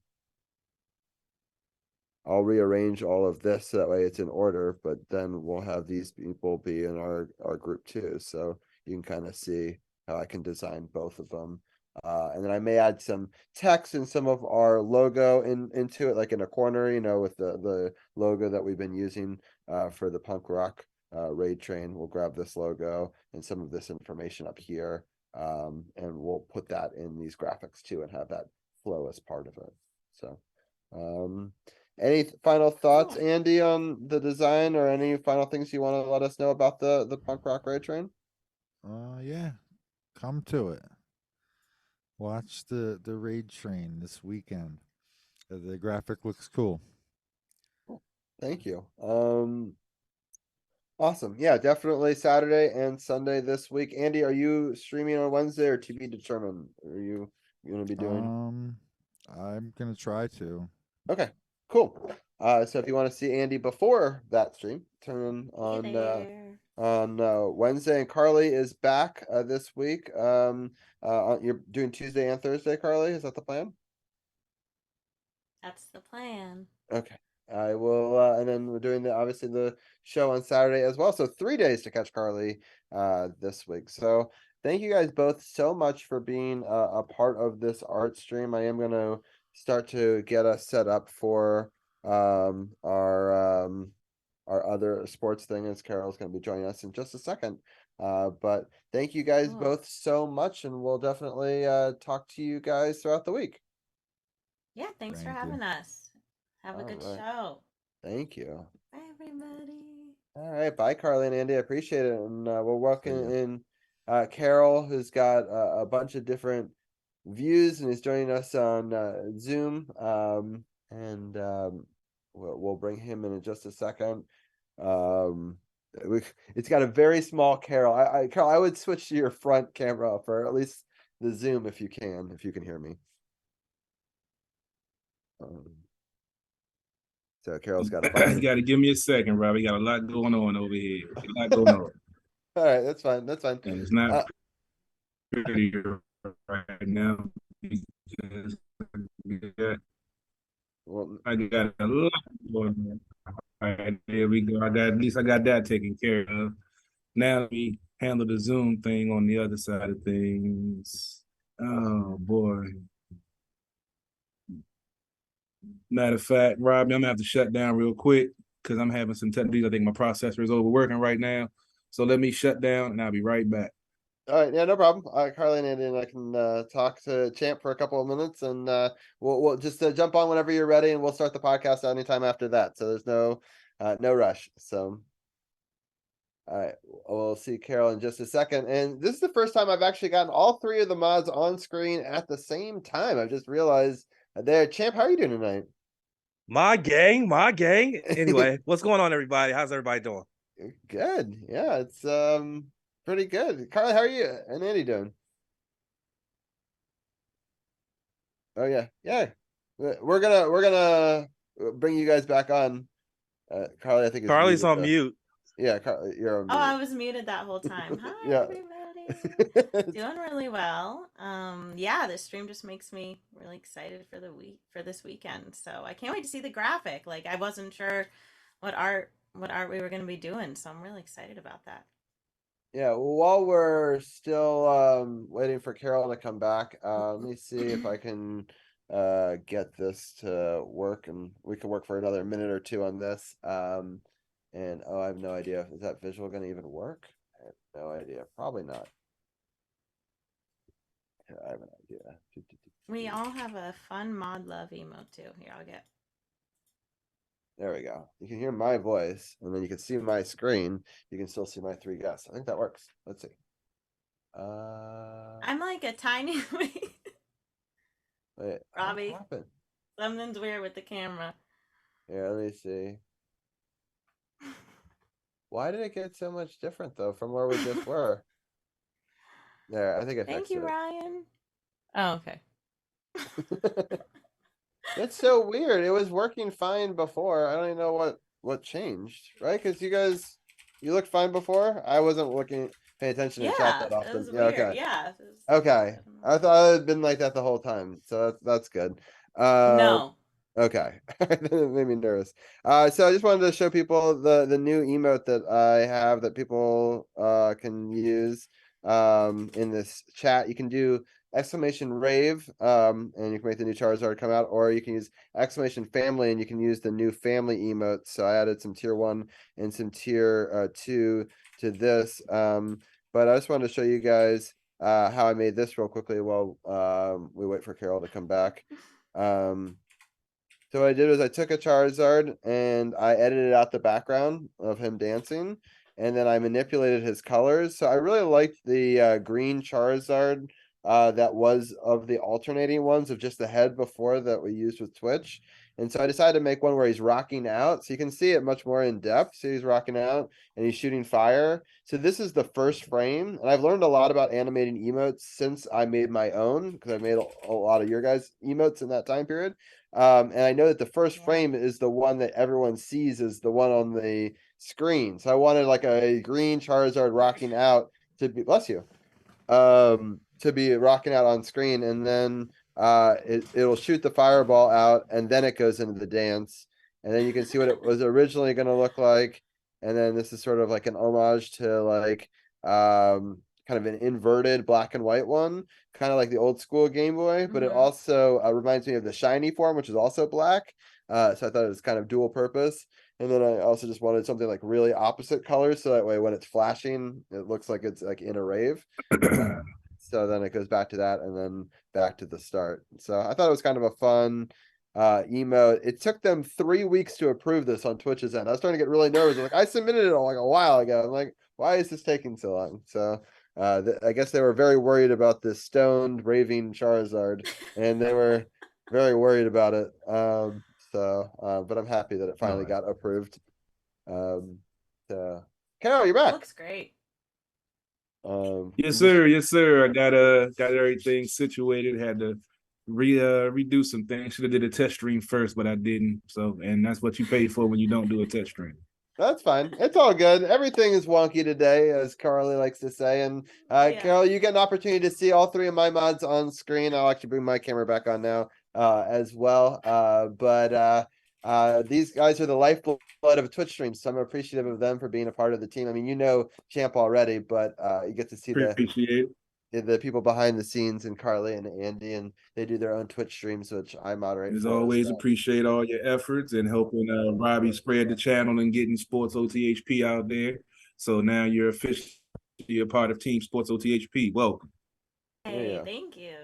I'll rearrange all of this so that way it's in order, but then we'll have these people be in our group too. So you can kind of see how I can design both of them. And then I may add some text and some of our logo into it, like in a corner, with the logo that we've been using for the punk rock raid train. We'll grab this logo and some of this information up here. And we'll put that in these graphics too and have that flow as part of it. So um any final thoughts, Cool. Andy, on the design, or any final things you want to let us know about the punk rock raid train? Yeah, come to it. Watch the raid train this weekend. The graphic looks cool. Thank you. Awesome. Yeah, definitely Saturday and Sunday this week. Andy, are you streaming on Wednesday or to be determined? Are you gonna be doing? Um, I'm gonna try to. Okay, cool. So if you want to see Andy before that stream, turn Be there. on Wednesday. And Carly is back this week. You're doing Tuesday and Thursday, Carly. Is that the plan? That's the plan. Okay. I will, and then we're doing obviously the show on Saturday as well. So 3 days to catch Carly this week. So thank you guys both so much for being a part of this art stream. I am gonna start to get us set up for our other sports thing, as Carol's gonna be joining us in just a second. But thank you guys Cool. both so much, and we'll definitely talk to you guys throughout the week. Yeah, thanks for Thank you. having us. Have a All good right. show. Thank you. Bye, everybody. All right, bye, Carly and Andy. I appreciate it, and we're See ya. welcoming in Carol, who's got a bunch of different views, and is joining us on Zoom. And we'll bring him in just a second. Um, it's got a very small Carol. Carol, I would switch to your front camera for at least the Zoom if you can hear me. Um, so Carol's got a bunch You of. got to give me a second, Rob. We got a lot going on over here. A lot going on, All right, that's fine. That's fine. and it's not pretty right now because Well, I got a lot going on. All right, there we go. At least I got that taken care of. Now let me handle the Zoom thing on the other side of things. Oh boy. Matter of fact, Robbie, I'm gonna have to shut down real quick because I'm having some technical. I think my processor is overworking right now. So let me shut down and I'll be right back. all right, yeah, no problem. Carly and Andy and I can talk to Champ for a couple of minutes, and we'll just jump on whenever you're ready, and we'll start the podcast anytime after that. So there's no rush. So all right, we'll see Carol in just a second. And this is the first time I've actually gotten all three of the mods on screen at the same time. I've just realized there. Champ, how are you doing tonight? My gang, my gang. Anyway, what's going on, everybody? How's everybody doing? Good. Yeah, it's pretty good. Carly, how are you and Andy doing? Oh yeah, yeah. We're gonna bring you guys back on. Carly, I think is Carly's muted on though. mute. Yeah, Carly, you're on Oh, I mute. was muted that whole time. Hi, Yeah. everybody. Doing really well. Yeah, this stream just makes me really excited for this weekend. So I can't wait to see the graphic. Like I wasn't sure what art what art we were going to be doing. So I'm really excited about that. Yeah, well, while we're still waiting for Carol to come back, let me see if I can get this to work, and we can work for another minute or two on this. And oh, I have no idea. Is that visual going to even work? I have no idea. Probably not. Yeah, I have an idea. We all have a fun mod love emote too. Here, I'll get. There we go. You can hear my voice, and then you can see my screen. You can still see my three guests. I think that works. Let's see. I'm like a tiny. Wait, what Robbie. happened? Something's weird with the camera. Here, let me see. Why did it get so much different though from where we just were? There, I think I Thank fixed you, Ryan. Oh, okay. it. That's so weird. It was working fine before. I don't even know what changed, right? Because you looked fine before. I wasn't paying attention to chat Yeah, that it often. was Yeah, weird. okay. Yeah. it was- Okay. I don't know. I thought it had been like that the whole time. So that's good. No. Okay. That made me nervous. So I just wanted to show people the new emote that I have that people can use in this chat. You can do exclamation rave and you can make the new Charizard come out, or you can use exclamation family and you can use the new family emotes. So I added some tier 1 and some tier 2 to this. But I just wanted to show you guys how I made this real quickly while we wait for Carol to come back. So what I did was I took a Charizard and I edited out the background of him dancing, and then I manipulated his colors. So I really liked the green Charizard that was of the alternating ones of just the head before that we used with Twitch. And so I decided to make one where he's rocking out. So you can see it much more in depth. See, he's rocking out and he's shooting fire. So this is the first frame. And I've learned a lot about animating emotes since I made my own, because I made a lot of your guys' emotes in that time period. And I know that the first Yeah. frame is the one that everyone sees is the one on the screen. So I wanted like a green Charizard rocking out to be, bless you, to be rocking out on screen, and then it'll shoot the fireball out, and then it goes into the dance, and then you can see what it was originally going to look like, and then this is sort of like an homage to like kind of an inverted black and white one, kind of like the old school Game Boy, but it Mhm. also reminds me of the shiny form, which is also black. So I thought it was kind of dual purpose. And then I also just wanted something like really opposite colors, so that way when it's flashing, it looks like it's like in a rave. So then it goes back to that and then back to the start. So I thought it was kind of a fun emote. It took them 3 weeks to approve this on Twitch's end. I was starting to get really nervous. Like, I submitted it like a while ago. I'm like, why is this taking so long? So I guess they were very worried about this stoned raving Charizard, and they were very worried about it. But I'm happy that it finally got approved. So Carol, you're It back. looks great. Yes, sir. Yes, sir. I got everything situated. Had to redo some things. Should have did a test stream first, but I didn't. So, and that's what you pay for when you don't do a test stream. That's fine. It's all good. Everything is wonky today, as Carly likes to say. And Yeah. Carol, you get an opportunity to see all 3 of my mods on screen. I'll actually bring my camera back on now as well. These guys are the lifeblood of a Twitch stream, so I'm appreciative of them for being a part of the team. I mean, you know Champ already, but you get to see Appreciate the people behind the scenes, and Carly and Andy, and they do their own Twitch streams, which I moderate. As for always, well. appreciate all your efforts and helping Robbie spread the channel and getting Sports OTHP out there. So now you're officially a part of Team Sports OTHP. Welcome. Hey, Yeah. thank you.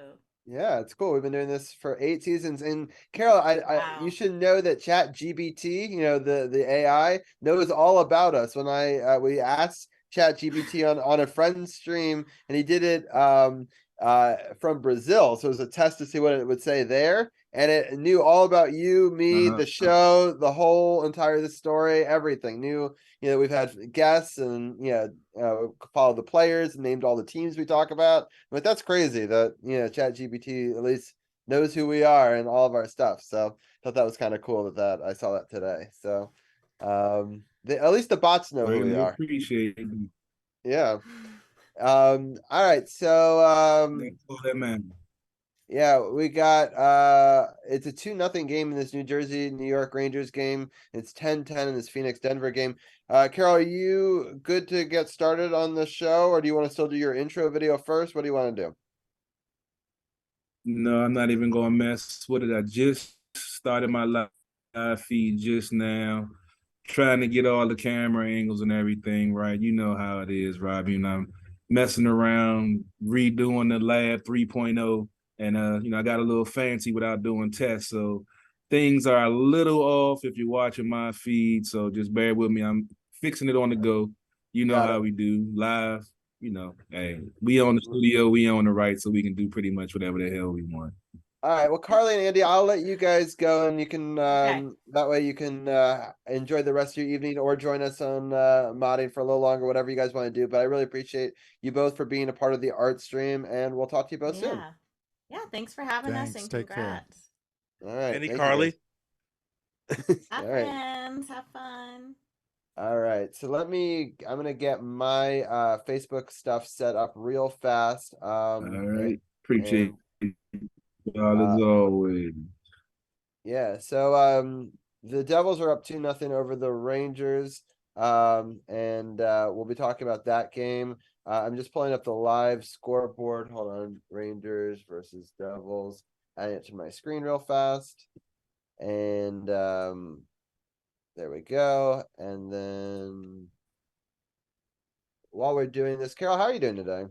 Yeah, it's cool. We've been doing this for 8 seasons. And Carol, Wow. you should know that ChatGPT, you know, the AI knows all about us. When we asked ChatGPT on a friend's stream, and he did it from Brazil. So it was a test to see what it would say there. And it knew all about you, me, the show, the whole entire the story, everything. Knew, you know, we've had guests and followed the players and named all the teams we talk about. But that's crazy that, you know, ChatGPT at least knows who we are and all of our stuff. So I thought that was kind of cool that I saw that today. So at least the bots know who we are. Appreciate it. Yeah. All right. So That's all that matters. Yeah, we got it's a 2-0 game in this New Jersey New York Rangers game. It's 10-10 in this Phoenix Denver game. Carol, are you good to get started on the show, or do you want to still do your intro video first? What do you want to do? No, I'm not even gonna mess with it. I just started my live feed just now, trying to get all the camera angles and everything right. You know how it is, Robbie. And I'm messing around, redoing the Lab 3.0, and I got a little fancy without doing tests, so things are a little off if you're watching my feed. So just bear with me. I'm fixing it on the go. You know Got how it. we do live. Hey, we own the studio, we own the right, so we can do pretty much whatever the hell we want. All right. Well, Carly and Andy, I'll let you guys go, and you can Okay. that way you can enjoy the rest of your evening, or join us on modding for a little longer, whatever you guys want to do. But I really appreciate you both for being a part of the art stream, and we'll talk to you both soon. Yeah. Yeah. Thanks for having us Thanks, and take care. congrats. All right. Andy, thank you, Carly. guys. Have All right. friends. Have fun. All right, so I'm gonna get my Facebook stuff set up real fast. All right, appreciate and y'all as always. yeah, so the Devils are up 2-0 over the Rangers. And we'll be talking about that game. I'm just pulling up the live scoreboard. Hold on, Rangers versus Devils. Adding it to my screen real fast. And there we go. And then while we're doing this, Carol, how are you doing today?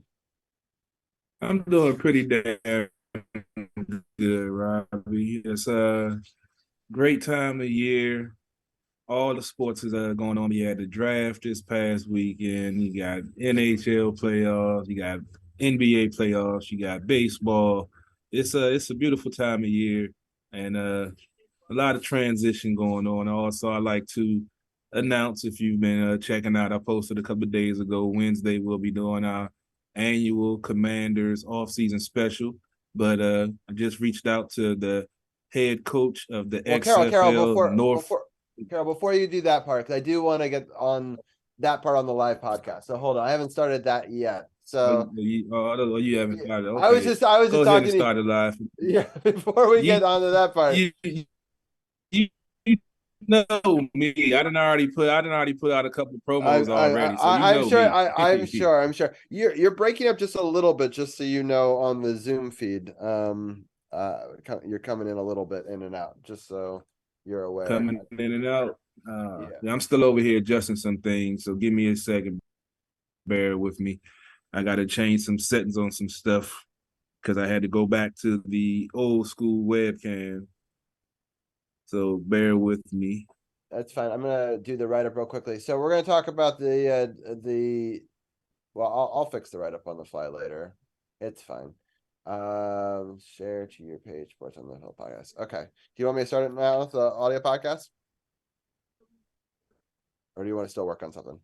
I'm doing pretty damn good, Robbie. It's a great time of year. All the sports is going on. You had the draft this past weekend. You got NHL playoffs. You got NBA playoffs. You got baseball. It's a beautiful time of year, and a lot of transition going on. Also, I like to announce, if you've been checking out, I posted a couple of days ago. Wednesday we'll be doing our annual Commanders off-season special. But I just reached out to the head coach of the Well, XFL Carol, before you do that part, because I do want to get on that part on the live podcast. So hold on, I haven't started that yet. So you haven't started. Okay. I was just go ahead talking and start it live. Yeah, before we get onto that part. You know me. I didn't already put out a couple of promos already. So I'm sure. me. I'm sure. You're breaking up just a little bit, just so you know, on the Zoom feed. You're coming in a little bit in and out, just so you're aware. Coming in and out. Yeah. I'm still over here adjusting some things, so give me a second. Bear with me. I got to change some settings on some stuff because I had to go back to the old school webcam. So bear with me. That's fine. I'm gonna do the write up real quickly. So we're gonna talk about the. Well, I'll fix the write up on the fly later. It's fine. Share to your page, Sports on the Hill podcast. Okay. Do you want me to start it now with the audio podcast, or do you want to still work on something?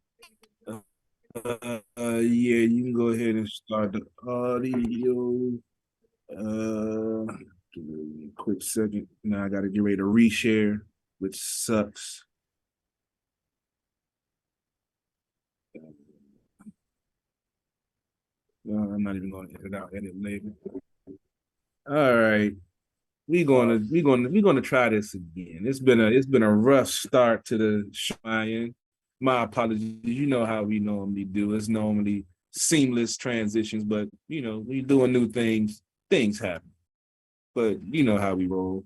Yeah, you can go ahead and start the audio. Give me a quick second. Now I got to get ready to reshare, which sucks. I'm not even going to edit out, edit later. All right, we're gonna try this again. It's been a rough start to the show. My apologies. You know how we normally do. It's normally seamless transitions, but when you're doing new things, things happen. But you know how we roll.